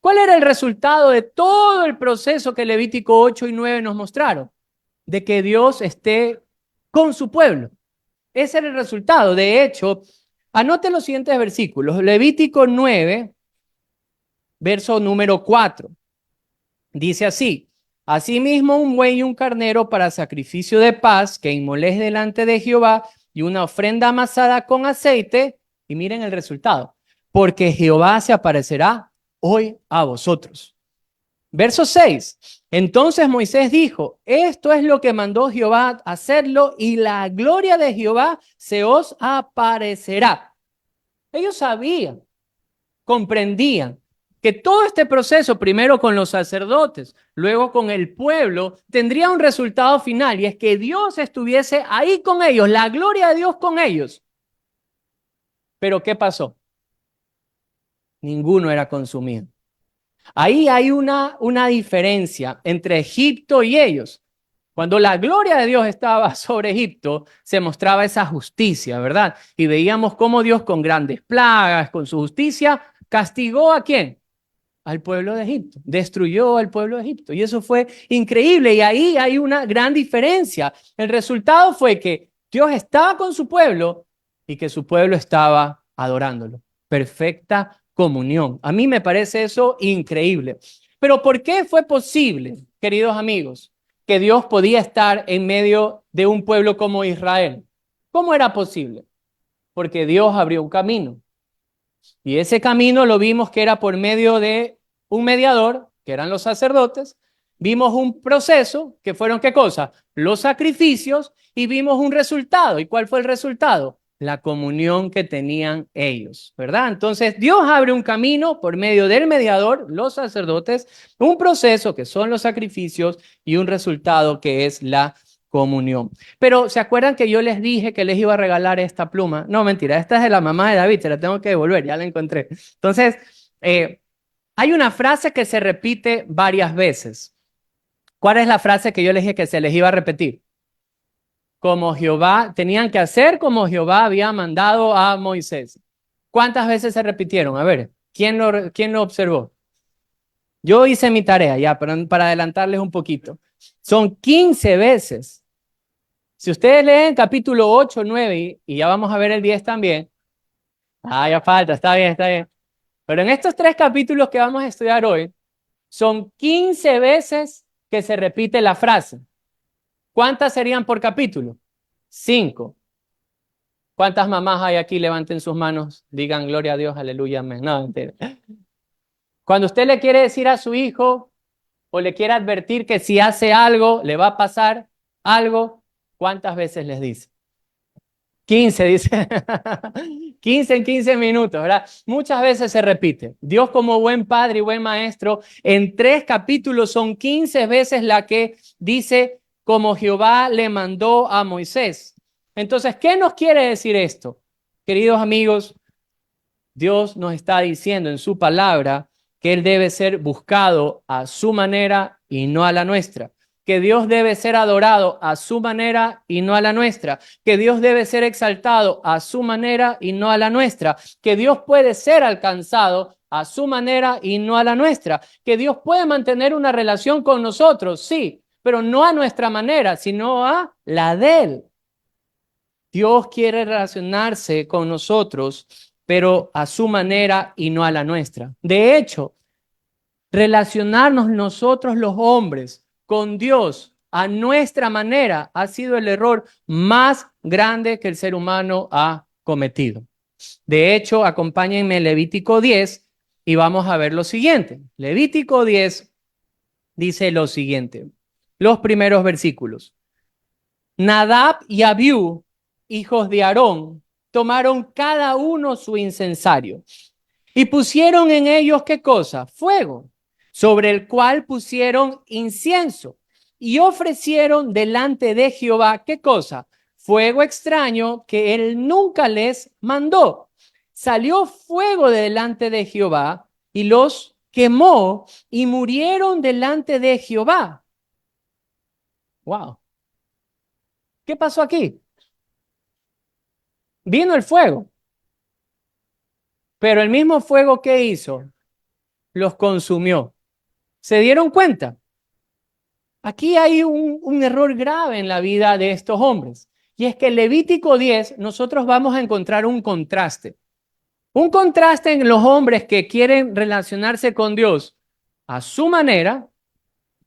¿Cuál era el resultado de todo el proceso que Levítico 8 y 9 nos mostraron? De que Dios esté con su pueblo. Ese era el resultado. De hecho, anote los siguientes versículos. Levítico 9, verso número 4. Dice así: asimismo un buey y un carnero para sacrificio de paz que inmoléis delante de Jehová, y una ofrenda amasada con aceite. Y miren el resultado. Porque Jehová se aparecerá hoy a vosotros. Verso 6. Entonces Moisés dijo: esto es lo que mandó Jehová hacerlo, y la gloria de Jehová se os aparecerá. Ellos sabían, comprendían que todo este proceso, primero con los sacerdotes, luego con el pueblo, tendría un resultado final, y es que Dios estuviese ahí con ellos, la gloria de Dios con ellos. Pero ¿qué pasó? ninguno era consumido. Ahí hay una diferencia entre Egipto y ellos. Cuando la gloria de Dios estaba sobre Egipto, se mostraba esa justicia, ¿verdad? Y veíamos cómo Dios con grandes plagas, con su justicia, castigó ¿a quién? Al pueblo de Egipto, destruyó al pueblo de Egipto. Y eso fue increíble. Y ahí hay una gran diferencia. El resultado fue que Dios estaba con su pueblo y que su pueblo estaba adorándolo. Perfecta comunión. A mí me parece eso increíble. Pero ¿por qué fue posible, queridos amigos, que Dios podía estar en medio de un pueblo como Israel? ¿Cómo era posible? Porque Dios abrió un camino. Y ese camino lo vimos que era por medio de un mediador, que eran los sacerdotes. Vimos un proceso, que fueron ¿qué cosa? Los sacrificios, y vimos un resultado. ¿Y cuál fue el resultado? La comunión que tenían ellos, ¿verdad? Entonces Dios abre un camino por medio del mediador, los sacerdotes, un proceso que son los sacrificios y un resultado que es la comunión. Pero ¿se acuerdan que yo les dije que les iba a regalar esta pluma? No, mentira, esta es de la mamá de David, se la tengo que devolver, ya la encontré. Entonces, hay una frase que se repite varias veces. ¿Cuál es la frase que yo les dije que se les iba a repetir? Como Jehová, tenían que hacer como Jehová había mandado a Moisés. ¿Cuántas veces se repitieron? A ver, ¿quién lo observó? Yo hice mi tarea ya, para adelantarles un poquito. Son 15 veces. Si ustedes leen capítulo 8, 9 y ya vamos a ver el 10 también. Ya falta, está bien, está bien. Pero en estos 3 capítulos que vamos a estudiar hoy, son 15 veces que se repite la frase. ¿Cuántas serían por capítulo? 5. ¿Cuántas mamás hay aquí? Levanten sus manos, digan gloria a Dios, aleluya, amén. No, mentira. Cuando usted le quiere decir a su hijo o le quiere advertir que si hace algo, le va a pasar algo, ¿cuántas veces les dice? 15, dice. 15 en 15 minutos, ¿verdad? Muchas veces se repite. Dios como buen padre y buen maestro, en 3 capítulos son 15 veces la que dice como Jehová le mandó a Moisés. Entonces, ¿qué nos quiere decir esto? Queridos amigos, Dios nos está diciendo en su palabra que Él debe ser buscado a su manera y no a la nuestra. Que Dios debe ser adorado a su manera y no a la nuestra. Que Dios debe ser exaltado a su manera y no a la nuestra. Que Dios puede ser alcanzado a su manera y no a la nuestra. Que Dios puede mantener una relación con nosotros, sí, pero no a nuestra manera, sino a la de Él. Dios quiere relacionarse con nosotros, pero a su manera y no a la nuestra. De hecho, relacionarnos nosotros los hombres con Dios a nuestra manera ha sido el error más grande que el ser humano ha cometido. De hecho, acompáñenme en Levítico 10 y vamos a ver lo siguiente. Levítico 10 dice lo siguiente, los primeros versículos. Nadab y Abiú, hijos de Aarón, tomaron cada uno su incensario y pusieron en ellos, ¿qué cosa? Fuego, sobre el cual pusieron incienso y ofrecieron delante de Jehová, ¿qué cosa? Fuego extraño que él nunca les mandó. Salió fuego delante de Jehová y los quemó y murieron delante de Jehová. Wow. ¿Qué pasó aquí? Vino el fuego, pero el mismo fuego que hizo los consumió. ¿Se dieron cuenta? Aquí hay un error grave en la vida de estos hombres. Y es que en Levítico 10 nosotros vamos a encontrar un contraste. Un contraste en los hombres que quieren relacionarse con Dios a su manera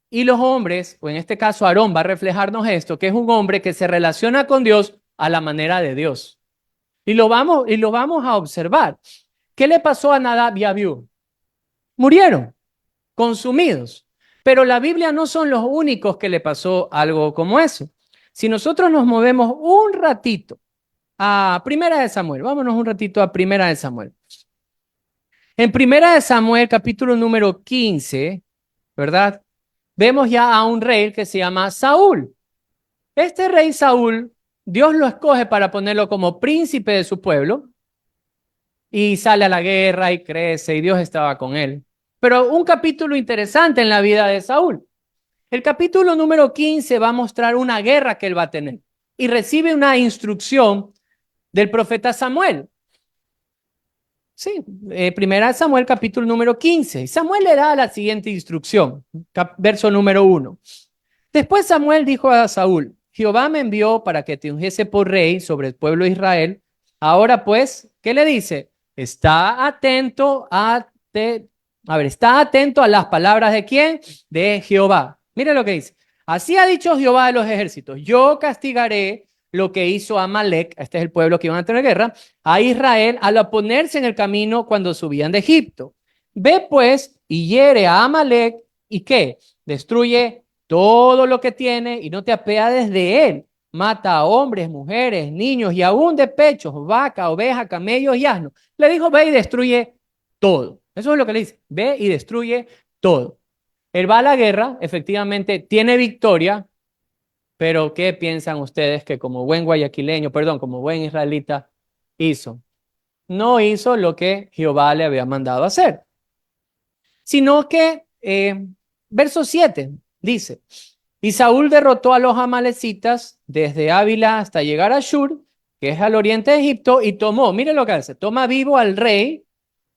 y los hombres, o en este caso Aarón va a reflejarnos esto, que es un hombre que se relaciona con Dios a la manera de Dios. Y lo vamos a observar. ¿Qué le pasó a Nadab y Abiú? Murieron, consumidos. Pero la Biblia no son los únicos que le pasó algo como eso. Si nosotros nos movemos un ratito a Primera de Samuel, vámonos un ratito a Primera de Samuel. En Primera de Samuel, capítulo número 15, ¿verdad? Vemos ya a un rey que se llama Saúl. Este rey Saúl, Dios lo escoge para ponerlo como príncipe de su pueblo. y sale a la guerra y crece y Dios estaba con él. Pero un capítulo interesante en la vida de Saúl. El capítulo número 15 va a mostrar una guerra que él va a tener y recibe una instrucción del profeta Samuel. Sí, primera Samuel capítulo número 15. Y Samuel le da la siguiente instrucción, verso número 1. Después Samuel dijo a Saúl, Jehová me envió para que te ungiese por rey sobre el pueblo de Israel. Ahora pues, ¿qué le dice? Está atento está atento a las palabras de quién? De Jehová. Mire lo que dice. Así ha dicho Jehová de los ejércitos, yo castigaré lo que hizo Amalek, este es el pueblo que iban a tener guerra, a Israel al ponerse en el camino cuando subían de Egipto. Ve pues y hiere a Amalek y ¿qué? Destruye todo lo que tiene y no te apeades de él. Mata a hombres, mujeres, niños y aún de pechos, vaca, oveja, camellos y asnos. Le dijo, ve y destruye todo. Eso es lo que le dice, ve y destruye todo. Él va a la guerra, efectivamente tiene victoria, pero ¿qué piensan ustedes que como buen guayaquileño, perdón, como buen israelita hizo? No hizo lo que Jehová le había mandado hacer, sino que, verso 7 dice, y Saúl derrotó a los amalecitas desde Ávila hasta llegar a Shur, que es al oriente de Egipto, y tomó, mire lo que hace, toma vivo al rey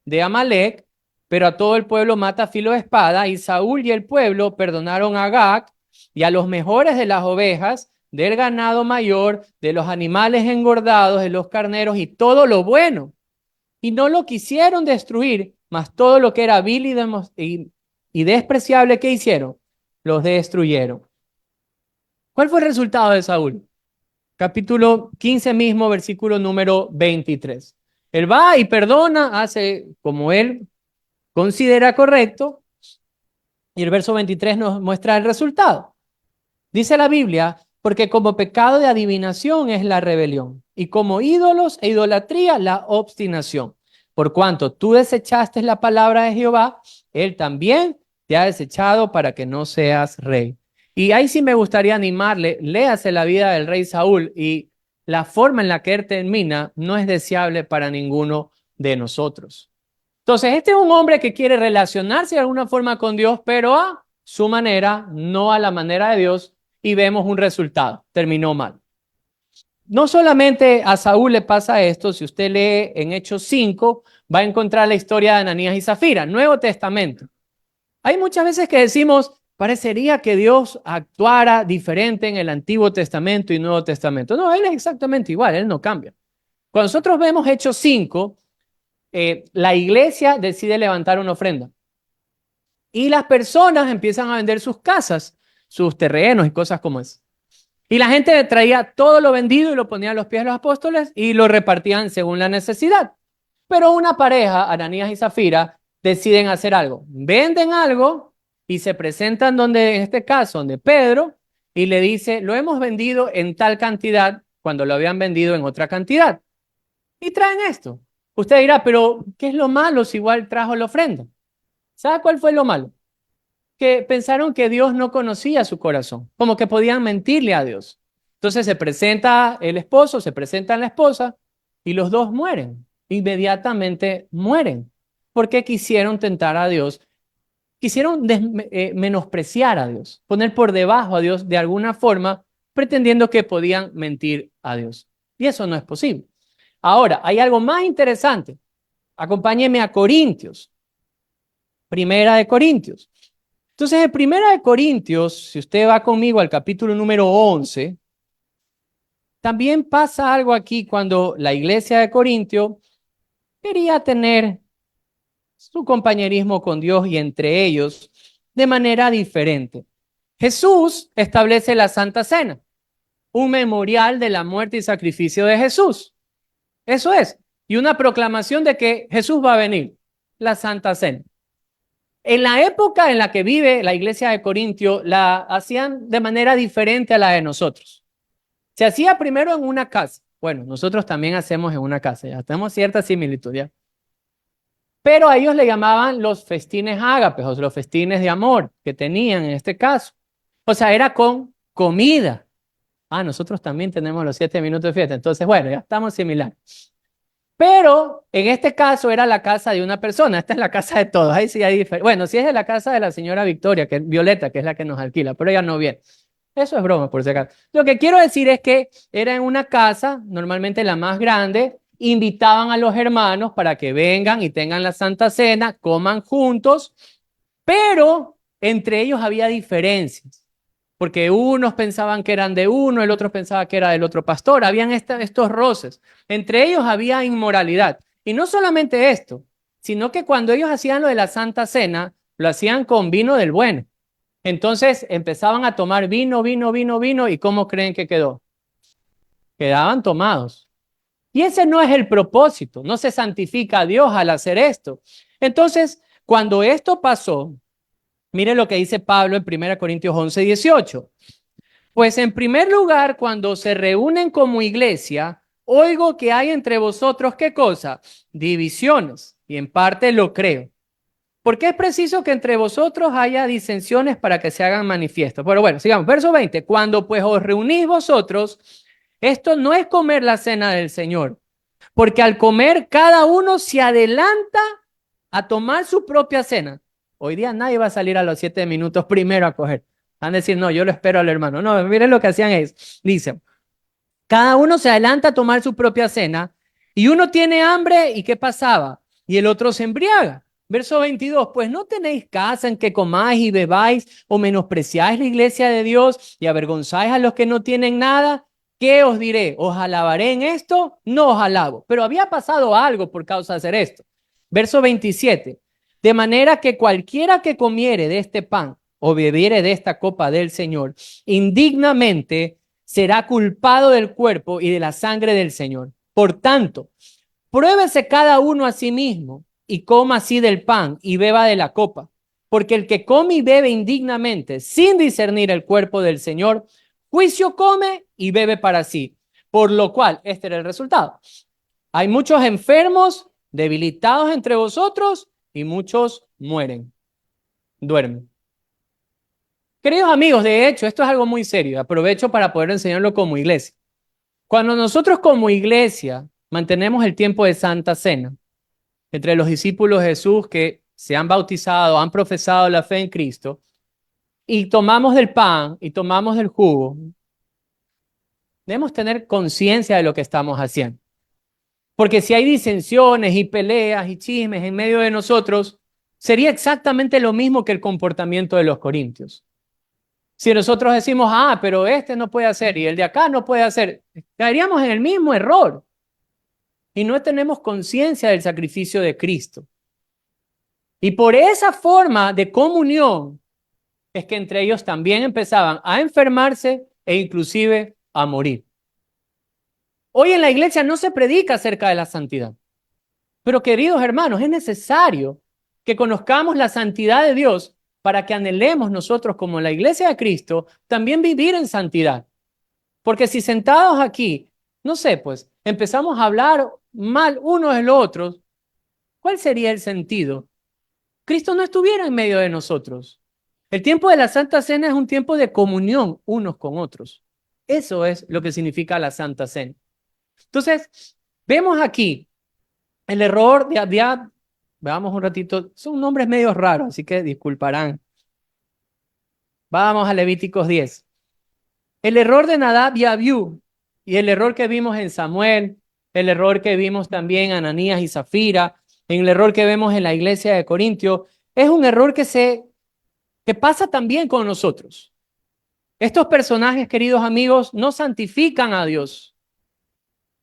de Amalek, pero a todo el pueblo mata a filo de espada, y Saúl y el pueblo perdonaron a Agag y a los mejores de las ovejas, del ganado mayor, de los animales engordados, de los carneros y todo lo bueno. Y no lo quisieron destruir, mas todo lo que era vil y despreciable que hicieron, los destruyeron. ¿Cuál fue el resultado de Saúl? Capítulo 15 mismo, versículo número 23. Él va y perdona, hace como él considera correcto, y el verso 23 nos muestra el resultado. Dice la Biblia, porque como pecado de adivinación es la rebelión, y como ídolos e idolatría la obstinación. Por cuanto tú desechaste la palabra de Jehová, él también te ha desechado para que no seas rey. Y ahí sí me gustaría animarle, léase la vida del rey Saúl y la forma en la que él termina no es deseable para ninguno de nosotros. Entonces, este es un hombre que quiere relacionarse de alguna forma con Dios, pero a su manera, no a la manera de Dios, y vemos un resultado, terminó mal. No solamente a Saúl le pasa esto, si usted lee en Hechos 5, va a encontrar la historia de Ananías y Zafira, Nuevo Testamento. Hay muchas veces que decimos, parecería que Dios actuara diferente en el Antiguo Testamento y Nuevo Testamento. No, Él es exactamente igual, Él no cambia. Cuando nosotros vemos Hechos 5, la iglesia decide levantar una ofrenda y las personas empiezan a vender sus casas, sus terrenos y cosas como eso. Y la gente traía todo lo vendido y lo ponía a los pies de los apóstoles y lo repartían según la necesidad. Pero una pareja, Ananías y Zafira, deciden hacer algo. Venden algo y se presentan donde, en este caso, donde Pedro, y le dice, lo hemos vendido en tal cantidad cuando lo habían vendido en otra cantidad. Y traen esto. Usted dirá, pero ¿qué es lo malo si igual trajo la ofrenda? ¿Sabe cuál fue lo malo? Que pensaron que Dios no conocía su corazón, como que podían mentirle a Dios. Entonces se presenta el esposo, se presenta la esposa y los dos mueren, inmediatamente mueren, porque quisieron tentar a Dios, quisieron menospreciar a Dios, poner por debajo a Dios de alguna forma, pretendiendo que podían mentir a Dios. Y eso no es posible. Ahora, hay algo más interesante. Acompáñeme a Corintios, Primera de Corintios. Entonces, en Primera de Corintios, si usted va conmigo al capítulo número 11, también pasa algo aquí cuando la iglesia de Corintio quería tener su compañerismo con Dios y entre ellos de manera diferente. Jesús establece la Santa Cena, un memorial de la muerte y sacrificio de Jesús. Eso es. Y una proclamación de que Jesús va a venir, la Santa Cena. En la época en la que vive la iglesia de Corintio, la hacían de manera diferente a la de nosotros. Se hacía primero en una casa. Bueno, nosotros también hacemos en una casa, ya tenemos cierta similitud, ¿ya? Pero a ellos le llamaban los festines ágapes, o los festines de amor que tenían en este caso. O sea, era con comida. Nosotros también tenemos los 7 minutos de fiesta. Entonces, bueno, ya estamos similares. Pero en este caso era la casa de una persona, esta es la casa de todos. Ahí sí hay diferencia. Bueno, sí es de la casa de la señora Victoria, que es Violeta, que es la que nos alquila, pero ella no viene. Eso es broma, por si acaso. Lo que quiero decir es que era en una casa, normalmente la más grande, invitaban a los hermanos para que vengan y tengan la Santa Cena, coman juntos, pero entre ellos había diferencias, porque unos pensaban que eran de uno, el otro pensaba que era del otro pastor, habían estos roces. Entre ellos había inmoralidad. Y no solamente esto, sino que cuando ellos hacían lo de la Santa Cena, lo hacían con vino del bueno. Entonces empezaban a tomar vino, ¿y cómo creen que quedó? Quedaban tomados. Y ese no es el propósito, no se santifica a Dios al hacer esto. Entonces, cuando esto pasó, mire lo que dice Pablo en 1 Corintios 11:18. Pues en primer lugar, cuando se reúnen como iglesia, oigo que hay entre vosotros, ¿qué cosa? Divisiones, y en parte lo creo. Porque es preciso que entre vosotros haya disensiones para que se hagan manifiestos. Pero bueno, sigamos. Verso 20. Cuando pues os reunís vosotros, esto no es comer la cena del Señor, porque al comer cada uno se adelanta a tomar su propia cena. Hoy día nadie va a salir a los 7 minutos primero a coger. Van a decir, no, yo lo espero al hermano. No, miren lo que hacían es, dicen, cada uno se adelanta a tomar su propia cena y uno tiene hambre y ¿qué pasaba? Y el otro se embriaga. Verso 22, pues no tenéis casa en que comáis y bebáis o menospreciáis la iglesia de Dios y avergonzáis a los que no tienen nada. ¿Qué os diré? ¿Os alabaré en esto? No os alabo. Pero había pasado algo por causa de hacer esto. Verso 27, de manera que cualquiera que comiere de este pan o bebiere de esta copa del Señor indignamente será culpado del cuerpo y de la sangre del Señor. Por tanto, pruébese cada uno a sí mismo y coma así del pan y beba de la copa, porque el que come y bebe indignamente sin discernir el cuerpo del Señor, juicio come y bebe para sí, por lo cual este era el resultado. Hay muchos enfermos, debilitados entre vosotros y muchos mueren, duermen. Queridos amigos, de hecho, esto es algo muy serio. Aprovecho para poder enseñarlo como iglesia. Cuando nosotros como iglesia mantenemos el tiempo de Santa Cena entre los discípulos de Jesús que se han bautizado, han profesado la fe en Cristo, y tomamos del pan y tomamos del jugo, debemos tener conciencia de lo que estamos haciendo. Porque si hay disensiones y peleas y chismes en medio de nosotros, sería exactamente lo mismo que el comportamiento de los corintios. Si nosotros decimos, pero este no puede hacer y el de acá no puede hacer, caeríamos en el mismo error. Y no tenemos conciencia del sacrificio de Cristo. Y por esa forma de comunión es que entre ellos también empezaban a enfermarse e inclusive a morir. Hoy en la iglesia no se predica acerca de la santidad. Pero queridos hermanos, es necesario que conozcamos la santidad de Dios para que anhelemos nosotros como la iglesia de Cristo también vivir en santidad. Porque si sentados aquí, no sé, pues empezamos a hablar mal unos de los otros, ¿cuál sería el sentido? Cristo no estuviera en medio de nosotros. El tiempo de la Santa Cena es un tiempo de comunión unos con otros. Eso es lo que significa la Santa Cena. Entonces, vemos aquí el error de Abdiad. Veamos un ratito. Son nombres medio raros, así que disculparán. Vamos a Levíticos 10. El error de Nadab y Abiú, y el error que vimos en Samuel, el error que vimos también en Ananías y Zafira, en el error que vemos en la iglesia de Corintio, es un error que pasa también con nosotros. Estos personajes, queridos amigos, no santifican a Dios,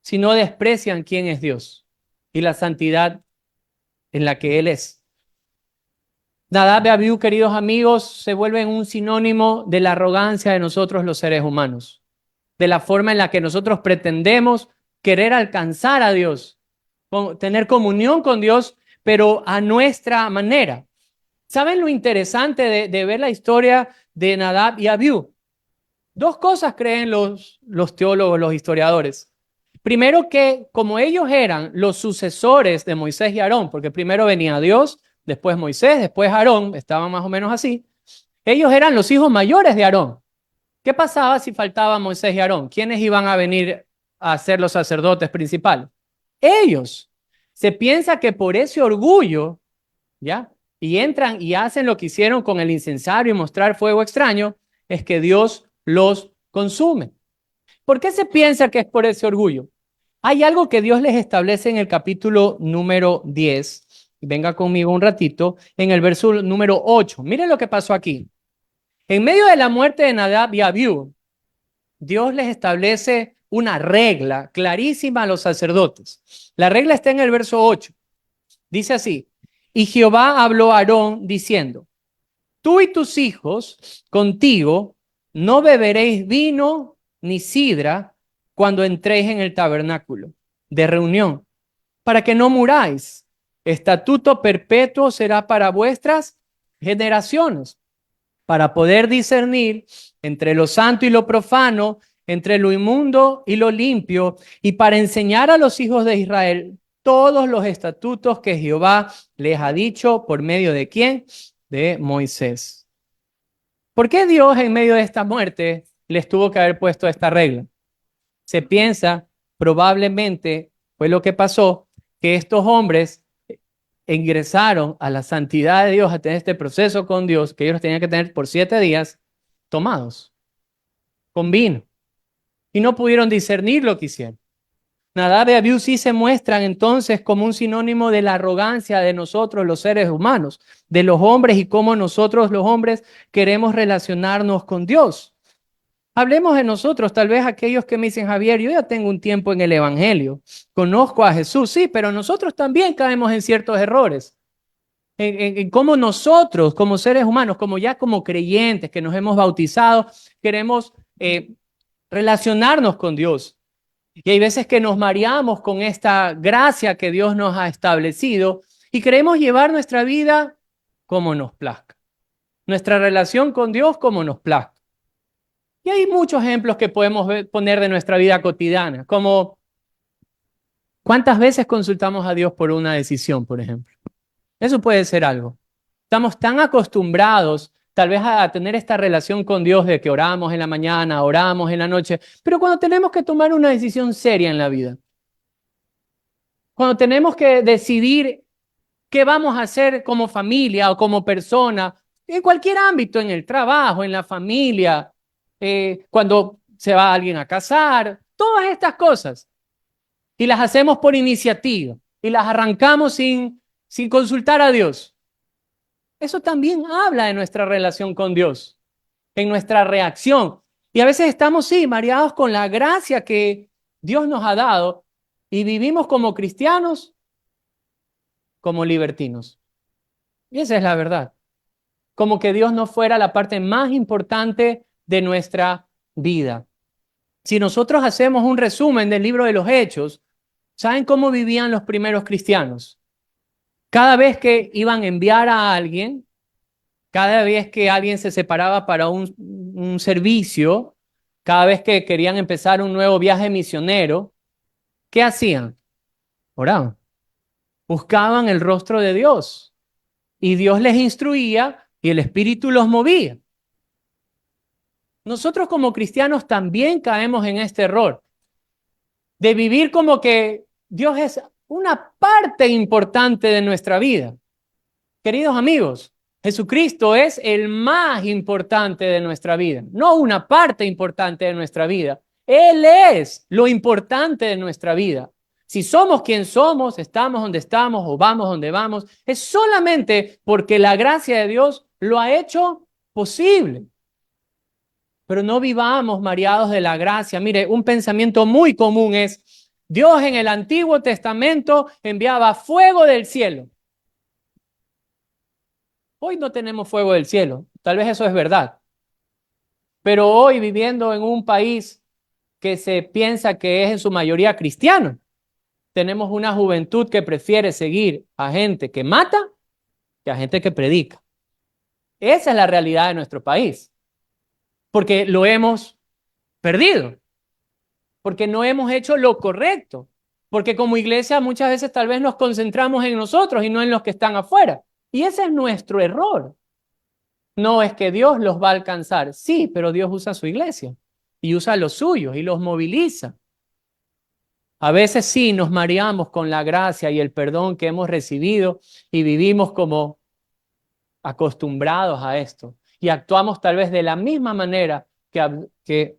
sino desprecian quién es Dios y la santidad en la que Él es. Nadab y Abiú, queridos amigos, se vuelven un sinónimo de la arrogancia de nosotros los seres humanos, de la forma en la que nosotros pretendemos querer alcanzar a Dios, tener comunión con Dios, pero a nuestra manera. ¿Saben lo interesante de ver la historia de Nadab y Abiú? Dos cosas creen los teólogos, los historiadores. Primero, que como ellos eran los sucesores de Moisés y Aarón, porque primero venía Dios, después Moisés, después Aarón, estaban más o menos así, ellos eran los hijos mayores de Aarón. ¿Qué pasaba si faltaban Moisés y Aarón? ¿Quiénes iban a venir a ser los sacerdotes principales? ellos. Se piensa que por ese orgullo, ¿ya? Y entran y hacen lo que hicieron con el incensario y mostrar fuego extraño, es que Dios los consume. ¿Por qué se piensa que es por ese orgullo? Hay algo que Dios les establece en el capítulo número 10. Venga conmigo un ratito, en el verso número 8. Miren lo que pasó aquí. En medio de la muerte de Nadab y Abiú, Dios les establece una regla clarísima a los sacerdotes. La regla está en el verso 8. Dice así: y Jehová habló a Aarón diciendo: tú y tus hijos contigo no beberéis vino ni sidra cuando entréis en el tabernáculo de reunión, para que no muráis. Estatuto perpetuo será para vuestras generaciones, para poder discernir entre lo santo y lo profano, entre lo inmundo y lo limpio, y para enseñar a los hijos de Israel todos los estatutos que Jehová les ha dicho. ¿Por medio de quién? De Moisés. ¿Por qué Dios en medio de esta muerte les tuvo que haber puesto esta regla? Se piensa, probablemente fue lo que pasó, que estos hombres ingresaron a la santidad de Dios, a tener este proceso con Dios, que ellos tenían que tener por 7 días, tomados con vino, y no pudieron discernir lo que hicieron. Nadab y Abiú sí se muestran entonces como un sinónimo de la arrogancia de nosotros los seres humanos, de los hombres, y cómo nosotros los hombres queremos relacionarnos con Dios. Hablemos de nosotros, tal vez aquellos que me dicen: Javier, yo ya tengo un tiempo en el Evangelio, conozco a Jesús, sí, pero nosotros también caemos en ciertos errores. En cómo nosotros, como seres humanos, como creyentes que nos hemos bautizado, queremos relacionarnos con Dios. Y hay veces que nos mareamos con esta gracia que Dios nos ha establecido y queremos llevar nuestra vida como nos plazca, nuestra relación con Dios como nos plazca. Y hay muchos ejemplos que podemos poner de nuestra vida cotidiana, como ¿cuántas veces consultamos a Dios por una decisión, por ejemplo? Eso puede ser algo. Estamos tan acostumbrados tal vez a tener esta relación con Dios de que oramos en la mañana, oramos en la noche, pero cuando tenemos que tomar una decisión seria en la vida, cuando tenemos que decidir qué vamos a hacer como familia o como persona, en cualquier ámbito, en el trabajo, en la familia, cuando se va alguien a casar, todas estas cosas, y las hacemos por iniciativa y las arrancamos sin consultar a Dios. Eso también habla de nuestra relación con Dios, en nuestra reacción. Y a veces estamos, sí, mareados con la gracia que Dios nos ha dado y vivimos como cristianos, como libertinos. Y esa es la verdad. Como que Dios no fuera la parte más importante de nuestra vida. Si nosotros hacemos un resumen del libro de los Hechos, ¿saben cómo vivían los primeros cristianos? Cada vez que iban a enviar a alguien, cada vez que alguien se separaba para un servicio, cada vez que querían empezar un nuevo viaje misionero, ¿qué hacían? Oraban. Buscaban el rostro de Dios. Y Dios les instruía y el Espíritu los movía. Nosotros como cristianos también caemos en este error de vivir como que Dios es una parte importante de nuestra vida. Queridos amigos, Jesucristo es el más importante de nuestra vida, no una parte importante de nuestra vida. Él es lo importante de nuestra vida. Si somos quien somos, estamos donde estamos o vamos donde vamos, es solamente porque la gracia de Dios lo ha hecho posible. Pero no vivamos mareados de la gracia. Mire, un pensamiento muy común es: Dios en el Antiguo Testamento enviaba fuego del cielo. Hoy no tenemos fuego del cielo. Tal vez eso es verdad. Pero hoy, viviendo en un país que se piensa que es en su mayoría cristiano, tenemos una juventud que prefiere seguir a gente que mata que a gente que predica. Esa es la realidad de nuestro país. Porque lo hemos perdido. Porque no hemos hecho lo correcto. Porque como iglesia muchas veces tal vez nos concentramos en nosotros y no en los que están afuera. Y ese es nuestro error. No es que Dios los va a alcanzar. Sí, pero Dios usa su iglesia y usa los suyos y los moviliza. A veces sí nos mareamos con la gracia y el perdón que hemos recibido y vivimos como acostumbrados a esto y actuamos tal vez de la misma manera que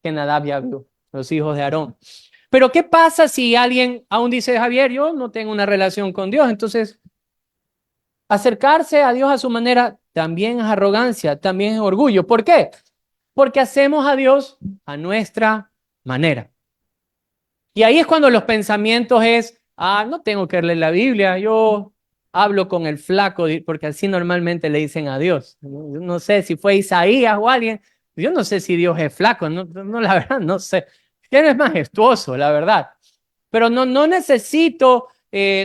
Nadab y Abiú, los hijos de Aarón. Pero ¿qué pasa si alguien aún dice, Javier, yo no tengo una relación con Dios? Entonces, acercarse a Dios a su manera también es arrogancia, también es orgullo. ¿Por qué? Porque hacemos a Dios a nuestra manera. Y ahí es cuando los pensamientos es, no tengo que leer la Biblia, yo hablo con el flaco, porque así normalmente le dicen a Dios. No sé si fue Isaías o alguien, yo no sé si Dios es flaco, no, la verdad, no sé. Él es majestuoso, la verdad. Pero no necesito,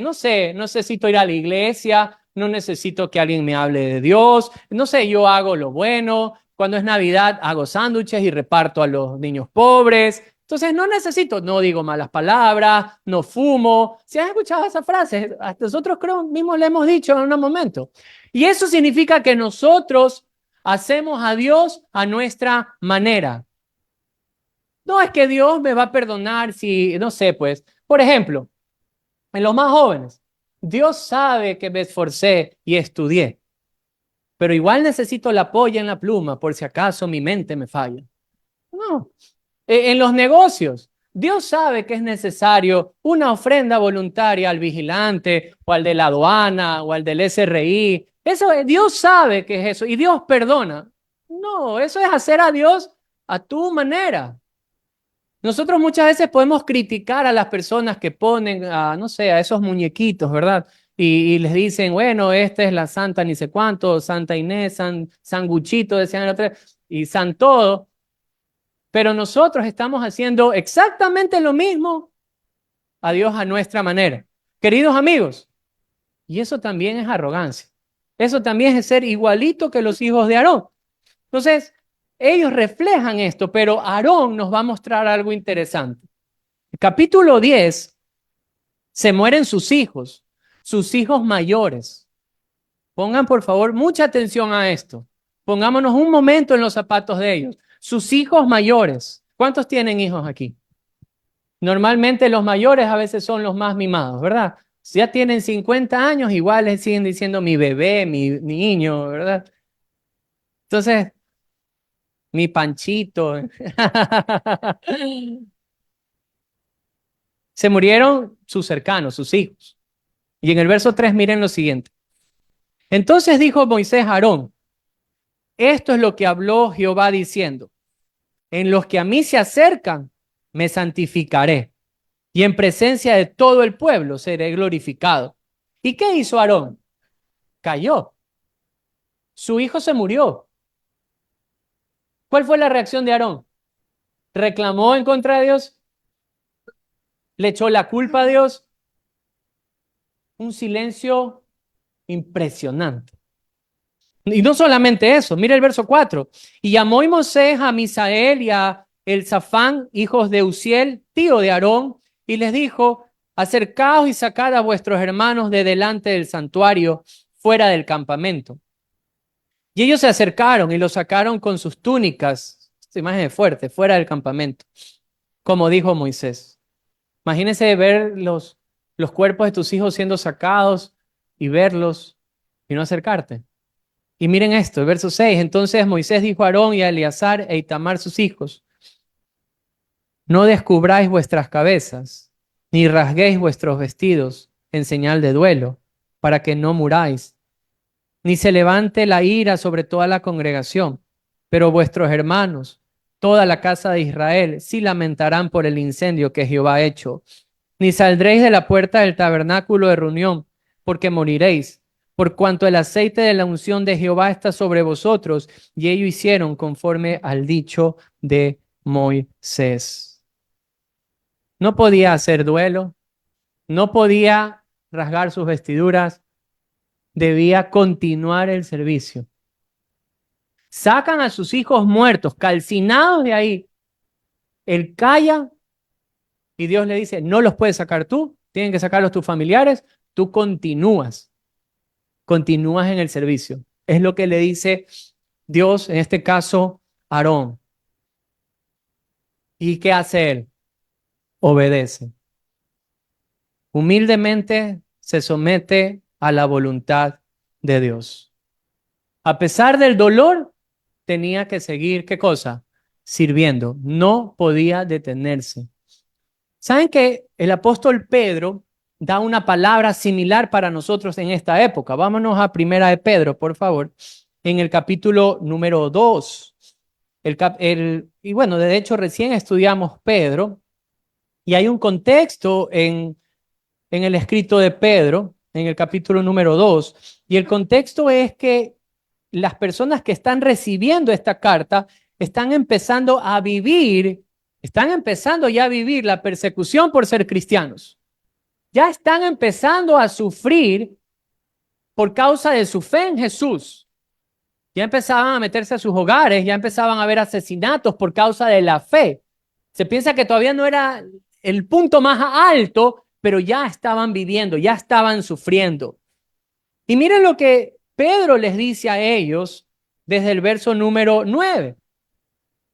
no sé, no necesito ir a la iglesia, no necesito que alguien me hable de Dios, no sé, yo hago lo bueno, cuando es Navidad hago sándwiches y reparto a los niños pobres, entonces no necesito, no digo malas palabras, no fumo. Si has escuchado esa frase, nosotros creo mismos le hemos dicho en un momento. Y eso significa que nosotros hacemos a Dios a nuestra manera. No es que Dios me va a perdonar si, no sé, pues, por ejemplo, en los más jóvenes, Dios sabe que me esforcé y estudié, pero igual necesito la polla en la pluma por si acaso mi mente me falla. No. En los negocios, Dios sabe que es necesario una ofrenda voluntaria al vigilante o al de la aduana o al del SRI. Eso, Dios sabe que es eso y Dios perdona. No, eso es hacer a Dios a tu manera. Nosotros muchas veces podemos criticar a las personas que ponen, no sé, a esos muñequitos, ¿verdad? Y les dicen, bueno, esta es la Santa ni sé cuánto, Santa Inés, San Guchito, decían el otro, y San todo. Pero nosotros estamos haciendo exactamente lo mismo a Dios a nuestra manera. Queridos amigos, y eso también es arrogancia. Eso también es ser igualito que los hijos de Aarón. Entonces, ellos reflejan esto, pero Aarón nos va a mostrar algo interesante. Capítulo 10, se mueren sus hijos mayores. Pongan por favor mucha atención a esto. Pongámonos un momento en los zapatos de ellos. Sus hijos mayores. ¿Cuántos tienen hijos aquí? Normalmente los mayores a veces son los más mimados, ¿verdad? Si ya tienen 50 años, igual les siguen diciendo mi bebé, mi niño, ¿verdad? Entonces, mi Panchito. Se murieron sus cercanos, sus hijos. Y en el verso 3 miren lo siguiente. Entonces dijo Moisés a Aarón, esto es lo que habló Jehová diciendo, en los que a mí se acercan, me santificaré, y en presencia de todo el pueblo seré glorificado. ¿Y qué hizo Aarón? Cayó. Su hijo se murió. ¿Cuál fue la reacción de Aarón? ¿Reclamó en contra de Dios? ¿Le echó la culpa a Dios? Un silencio impresionante. Y no solamente eso, mira el verso 4. Y llamó Moisés a Misael y a Elzafán, hijos de Uziel, tío de Aarón, y les dijo, acercaos y sacad a vuestros hermanos de delante del santuario, fuera del campamento. Y ellos se acercaron y lo sacaron con sus túnicas, esta imagen es fuerte, fuera del campamento, como dijo Moisés. Imagínense ver los cuerpos de tus hijos siendo sacados y verlos y no acercarte. Y miren esto, el verso 6. Entonces Moisés dijo a Aarón y a Eleazar e Itamar sus hijos, no descubráis vuestras cabezas, ni rasguéis vuestros vestidos en señal de duelo, para que no muráis, ni se levante la ira sobre toda la congregación, pero vuestros hermanos, toda la casa de Israel, sí lamentarán por el incendio que Jehová ha hecho. Ni saldréis de la puerta del tabernáculo de reunión, porque moriréis, por cuanto el aceite de la unción de Jehová está sobre vosotros. Y ellos hicieron conforme al dicho de Moisés. No podía hacer duelo, no podía rasgar sus vestiduras, debía continuar el servicio. Sacan a sus hijos muertos, calcinados de ahí. Él calla y Dios le dice, no los puedes sacar tú, tienen que sacarlos tus familiares, tú continúas en el servicio. Es lo que le dice Dios, en este caso, a Aarón. ¿Y qué hace él? obedece. Humildemente se somete a la voluntad de Dios. A pesar del dolor, tenía que seguir, ¿qué cosa? Sirviendo. No podía detenerse. ¿Saben que el apóstol Pedro da una palabra similar para nosotros en esta época? Vámonos a Primera de Pedro, por favor, en el capítulo número 2. Y bueno, de hecho recién estudiamos Pedro y hay un contexto en el escrito de Pedro, en el capítulo número 2, y el contexto es que las personas que están recibiendo esta carta están empezando están empezando ya a vivir la persecución por ser cristianos. Ya están empezando a sufrir por causa de su fe en Jesús. Ya empezaban a meterse a sus hogares, ya empezaban a haber asesinatos por causa de la fe. Se piensa que todavía no era el punto más alto, pero ya estaban viviendo, ya estaban sufriendo. Y miren lo que Pedro les dice a ellos desde el verso número 9.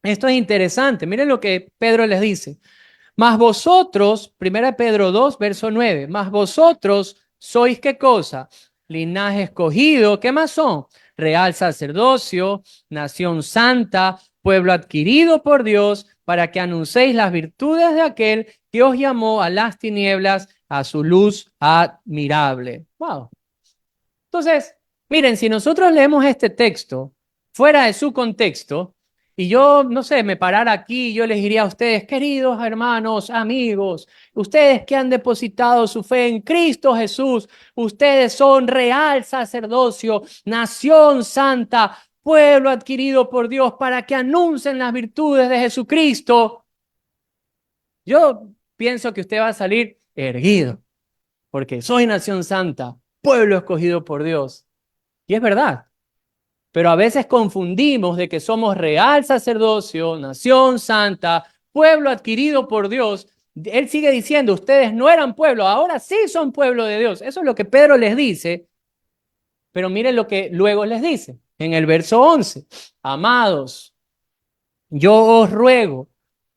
Esto es interesante. Miren lo que Pedro les dice. Mas vosotros, 1 Pedro 2, verso 9, mas vosotros sois ¿qué cosa? Linaje escogido, ¿qué más son? Real sacerdocio, nación santa, pueblo adquirido por Dios, para que anunciéis las virtudes de aquel que os llamó a las tinieblas, a su luz admirable. Wow. Entonces, miren, si nosotros leemos este texto fuera de su contexto, y yo, no sé, me parara aquí, yo les diría a ustedes, queridos hermanos, amigos, ustedes que han depositado su fe en Cristo Jesús, ustedes son real sacerdocio, nación santa, pueblo adquirido por Dios para que anuncien las virtudes de Jesucristo. Yo pienso que usted va a salir erguido, porque soy nación santa, pueblo escogido por Dios. Y es verdad, pero a veces confundimos de que somos real sacerdocio, nación santa, pueblo adquirido por Dios. Él sigue diciendo, ustedes no eran pueblo, ahora sí son pueblo de Dios. Eso es lo que Pedro les dice, pero miren lo que luego les dice en el verso 11. Amados, yo os ruego,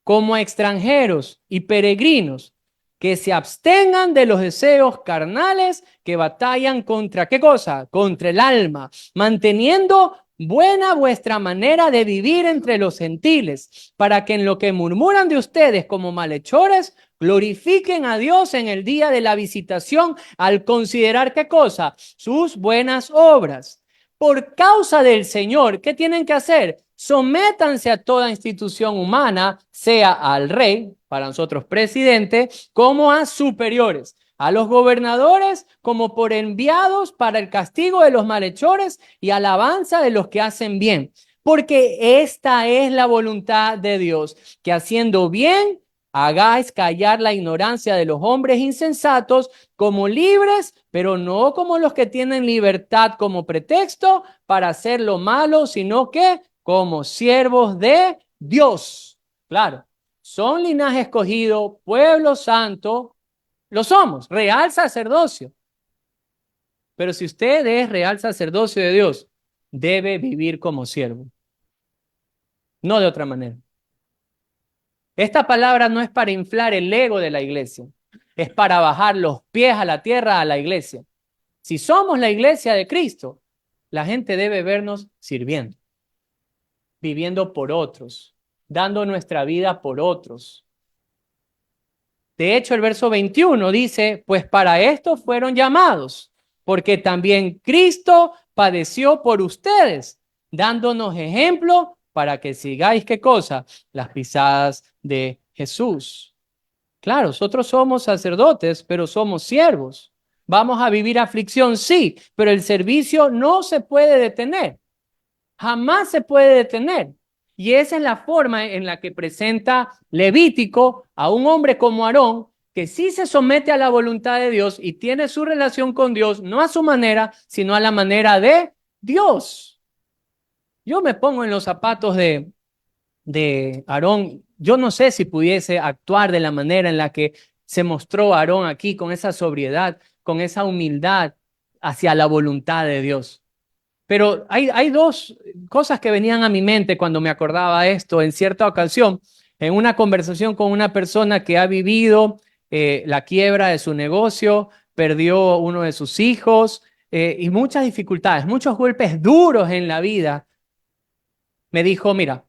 como extranjeros y peregrinos, que se abstengan de los deseos carnales que batallan contra, ¿qué cosa? Contra el alma, manteniendo buena vuestra manera de vivir entre los gentiles, para que en lo que murmuran de ustedes como malhechores, glorifiquen a Dios en el día de la visitación al considerar, ¿qué cosa? Sus buenas obras. Por causa del Señor, ¿qué tienen que hacer? Sométanse a toda institución humana, sea al rey, para nosotros presidente, como a superiores, a los gobernadores como por enviados para el castigo de los malhechores y alabanza de los que hacen bien. Porque esta es la voluntad de Dios, que haciendo bien hagáis callar la ignorancia de los hombres insensatos como libres, pero no como los que tienen libertad como pretexto para hacer lo malo, sino que como siervos de Dios. Claro, son linaje escogido, pueblo santo, lo somos, real sacerdocio. Pero si usted es real sacerdocio de Dios, debe vivir como siervo, no de otra manera. Esta palabra no es para inflar el ego de la iglesia, es para bajar los pies a la tierra a la iglesia. Si somos la iglesia de Cristo, la gente debe vernos sirviendo, viviendo por otros, dando nuestra vida por otros. De hecho, el verso 21 dice, pues para esto fueron llamados, porque también Cristo padeció por ustedes, dándonos ejemplo para que sigáis, ¿qué cosa? Las pisadas de Jesús. Claro, nosotros somos sacerdotes, pero somos siervos. Vamos a vivir aflicción, sí, pero el servicio no se puede detener. Jamás se puede detener. Y esa es la forma en la que presenta Levítico a un hombre como Aarón, que sí se somete a la voluntad de Dios y tiene su relación con Dios, no a su manera, sino a la manera de Dios. Yo me pongo en los zapatos de Aarón. Yo no sé si pudiese actuar de la manera en la que se mostró Aarón aquí, con esa sobriedad, con esa humildad hacia la voluntad de Dios. Pero hay dos cosas que venían a mi mente cuando me acordaba esto en cierta ocasión. en una conversación con una persona que ha vivido la quiebra de su negocio, perdió uno de sus hijos y muchas dificultades, muchos golpes duros en la vida, me dijo, mira,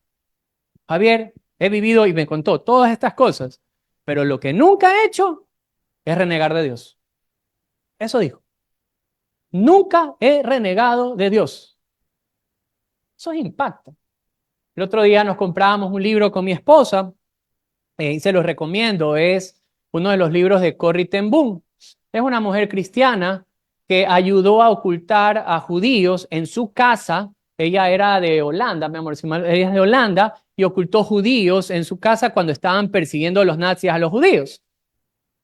Javier, he vivido y me contó todas estas cosas, pero lo que nunca he hecho es renegar de Dios. Eso dijo. Nunca he renegado de Dios. Eso impacta. El otro día nos comprábamos un libro con mi esposa y se los recomiendo. Es uno de los libros de Corrie ten Boom. Es una mujer cristiana que ayudó a ocultar a judíos en su casa. Ella era de Holanda, mi amor, ella es de Holanda y ocultó judíos en su casa cuando estaban persiguiendo a los nazis a los judíos.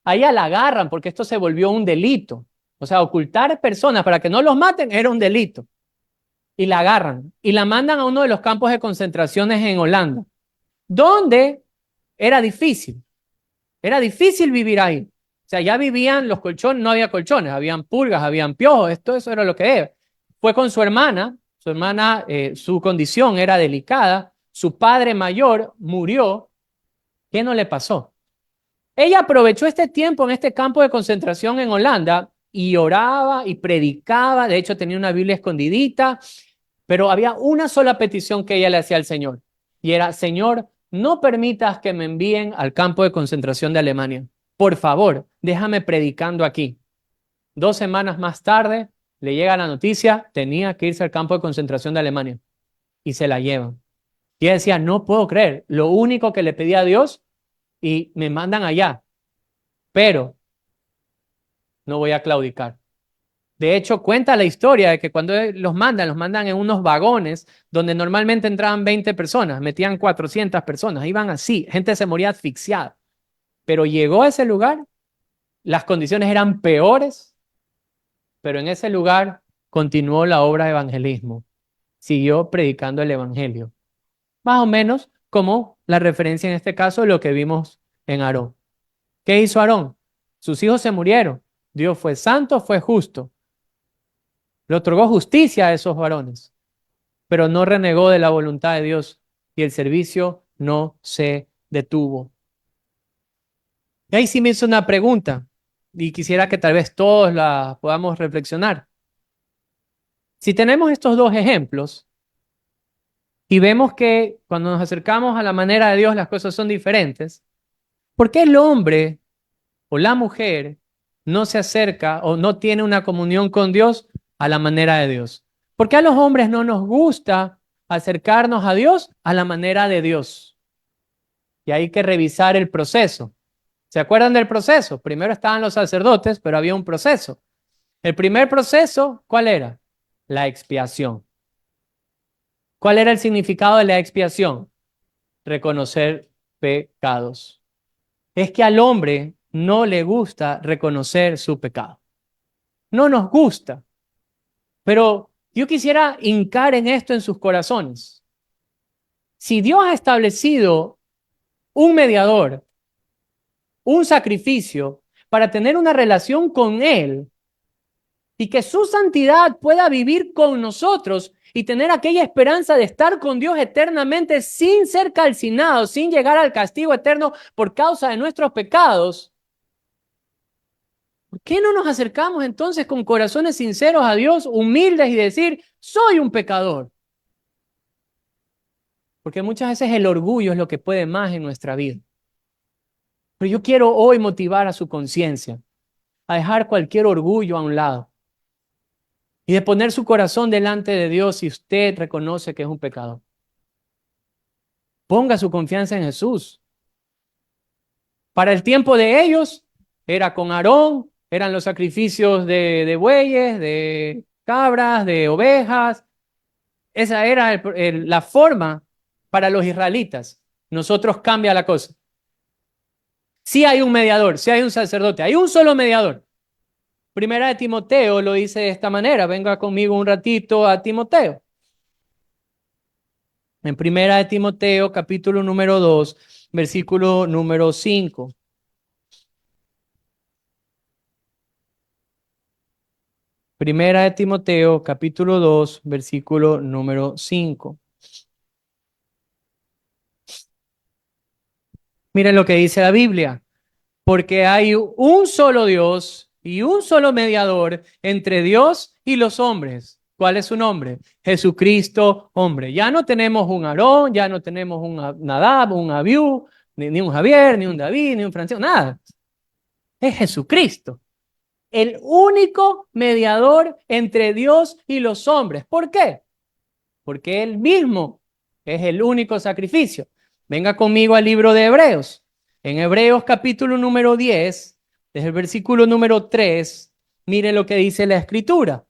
A ella la agarran porque esto se volvió un delito. O sea, ocultar personas para que no los maten era un delito. Y la agarran y la mandan a uno de los campos de concentraciones en Holanda, donde era difícil. Era difícil vivir ahí. O sea, ya vivían los colchones, no había colchones, habían pulgas, habían piojos, eso era lo que era. Fue con su hermana, su condición era delicada, su padre mayor murió. ¿Qué no le pasó? Ella aprovechó este tiempo en este campo de concentración en Holanda y oraba y predicaba, de hecho tenía una Biblia escondidita, pero había una sola petición que ella le hacía al Señor y era, Señor, no permitas que me envíen al campo de concentración de Alemania. Por favor, déjame predicando aquí. 2 semanas más tarde le llega la noticia, tenía que irse al campo de concentración de Alemania y se la llevan. Y ella decía, no puedo creer, lo único que le pedí a Dios y me mandan allá, pero no voy a claudicar. De hecho, cuenta la historia de que cuando los mandan en unos vagones donde normalmente entraban 20 personas, metían 400 personas, iban así, gente se moría asfixiada. Pero llegó a ese lugar, las condiciones eran peores, pero en ese lugar continuó la obra de evangelismo, siguió predicando el evangelio. Más o menos como la referencia en este caso de lo que vimos en Aarón. ¿Qué hizo Aarón? Sus hijos se murieron. Dios fue santo, fue justo. Le otorgó justicia a esos varones, pero no renegó de la voluntad de Dios y el servicio no se detuvo. Y ahí sí me hizo una pregunta y quisiera que tal vez todos la podamos reflexionar. Si tenemos estos dos ejemplos y vemos que cuando nos acercamos a la manera de Dios las cosas son diferentes, ¿por qué el hombre o la mujer no se acerca o no tiene una comunión con Dios a la manera de Dios? ¿Por qué a los hombres no nos gusta acercarnos a Dios a la manera de Dios? Y hay que revisar el proceso. ¿Se acuerdan del proceso? Primero estaban los sacerdotes, pero había un proceso. El primer proceso, ¿cuál era? La expiación. ¿Cuál era el significado de la expiación? Reconocer pecados. Es que al hombre no le gusta reconocer su pecado. No nos gusta. Pero yo quisiera hincar en esto en sus corazones. Si Dios ha establecido un mediador, un sacrificio para tener una relación con Él y que su santidad pueda vivir con nosotros y tener aquella esperanza de estar con Dios eternamente sin ser calcinados, sin llegar al castigo eterno por causa de nuestros pecados, ¿por qué no nos acercamos entonces con corazones sinceros a Dios, humildes y decir, soy un pecador? Porque muchas veces el orgullo es lo que puede más en nuestra vida. Pero yo quiero hoy motivar a su conciencia, a dejar cualquier orgullo a un lado y de poner su corazón delante de Dios si usted reconoce que es un pecador. Ponga su confianza en Jesús. Para el tiempo de ellos era con Aarón, eran los sacrificios de bueyes, de cabras, de ovejas. Esa era la forma para los israelitas. Nosotros cambia la cosa. Sí hay un mediador, sí hay un sacerdote, hay un solo mediador. Primera de Timoteo lo dice de esta manera. Venga conmigo un ratito a Timoteo. En Primera de Timoteo, capítulo número 2, versículo número 5. Primera de Timoteo, capítulo 2, versículo número 5. Miren lo que dice la Biblia. Porque hay un solo Dios y un solo mediador entre Dios y los hombres. ¿Cuál es su nombre? Jesucristo, hombre. Ya no tenemos un Aarón, ya no tenemos un Nadab, un Abiú, ni un Javier, ni un David, ni un Francisco, nada. Es Jesucristo, el único mediador entre Dios y los hombres. ¿Por qué? Porque Él mismo es el único sacrificio. Venga conmigo al libro de Hebreos. En Hebreos capítulo número 10, desde el versículo número 3, mire lo que dice la Escritura.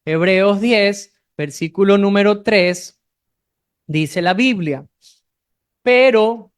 Hebreos 10, versículo número 3, dice la Biblia. Pero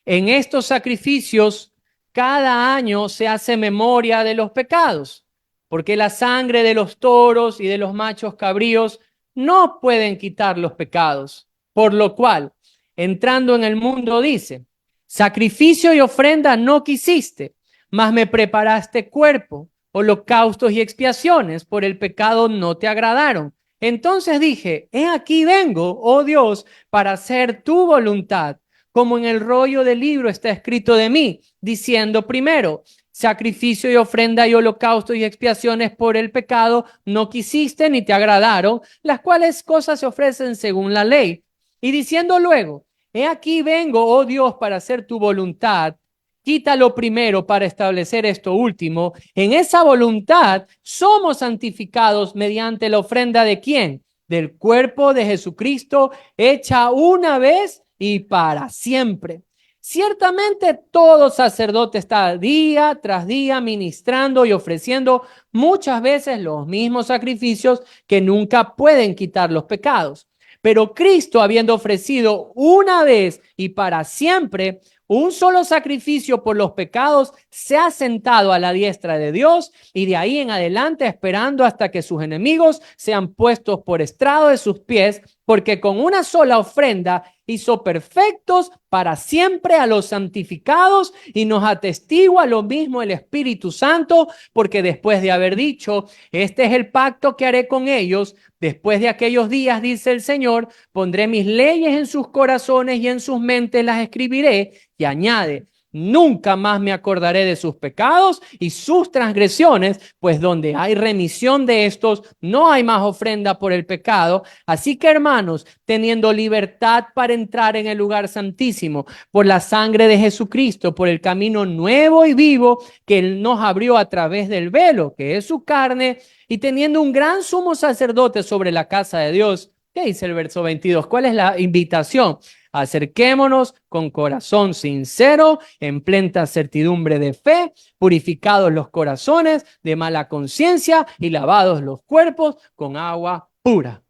en estos sacrificios, cada año se hace memoria de los pecados, porque la sangre de los toros y de los machos cabríos no pueden quitar los pecados. Por lo cual, entrando en el mundo, dice, sacrificio y ofrenda no quisiste, mas me preparaste cuerpo, holocaustos y expiaciones, por el pecado no te agradaron. Entonces dije, he aquí vengo, oh Dios, para hacer tu voluntad, como en el rollo del libro está escrito de mí, diciendo primero, sacrificio y ofrenda y holocausto y expiaciones por el pecado no quisiste ni te agradaron, las cuales cosas se ofrecen según la ley. Y diciendo luego, he aquí vengo, oh Dios, para hacer tu voluntad. Quítalo primero para establecer esto último. En esa voluntad somos santificados mediante la ofrenda de ¿quién? Del cuerpo de Jesucristo, hecha una vez y para siempre. Ciertamente todo sacerdote está día tras día ministrando y ofreciendo muchas veces los mismos sacrificios que nunca pueden quitar los pecados. Pero Cristo, habiendo ofrecido una vez y para siempre un solo sacrificio por los pecados, se ha sentado a la diestra de Dios y de ahí en adelante esperando hasta que sus enemigos sean puestos por estrado de sus pies, porque con una sola ofrenda hizo perfectos para siempre a los santificados y nos atestigua lo mismo el Espíritu Santo, porque después de haber dicho, este es el pacto que haré con ellos, después de aquellos días, dice el Señor, pondré mis leyes en sus corazones y en sus mentes las escribiré, y añade, nunca más me acordaré de sus pecados y sus transgresiones, pues donde hay remisión de estos, no hay más ofrenda por el pecado. Así que, hermanos, teniendo libertad para entrar en el lugar santísimo por la sangre de Jesucristo, por el camino nuevo y vivo que Él nos abrió a través del velo, que es su carne, y teniendo un gran sumo sacerdote sobre la casa de Dios. ¿Qué dice el verso 22? ¿Cuál es la invitación? Acerquémonos con corazón sincero, en plena certidumbre de fe, purificados los corazones de mala conciencia y lavados los cuerpos con agua pura.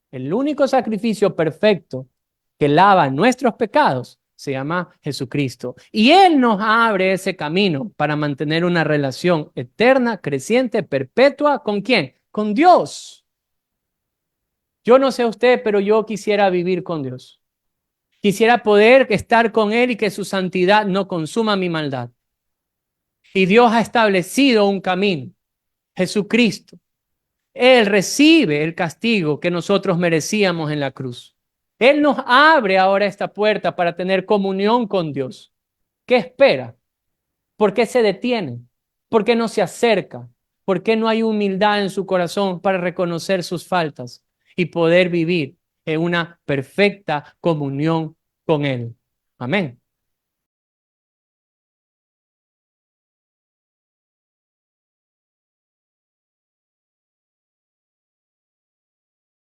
El único sacrificio perfecto que lava nuestros pecados se llama Jesucristo. Y Él nos abre ese camino para mantener una relación eterna, creciente, perpetua. ¿Con quién? Con Dios. Yo no sé usted, pero yo quisiera vivir con Dios. Quisiera poder estar con Él y que su santidad no consuma mi maldad. Y Dios ha establecido un camino, Jesucristo. Él recibe el castigo que nosotros merecíamos en la cruz. Él nos abre ahora esta puerta para tener comunión con Dios. ¿Qué espera? ¿Por qué se detiene? ¿Por qué no se acerca? ¿Por qué no hay humildad en su corazón para reconocer sus faltas y poder vivir en una perfecta comunión con Él? Amén.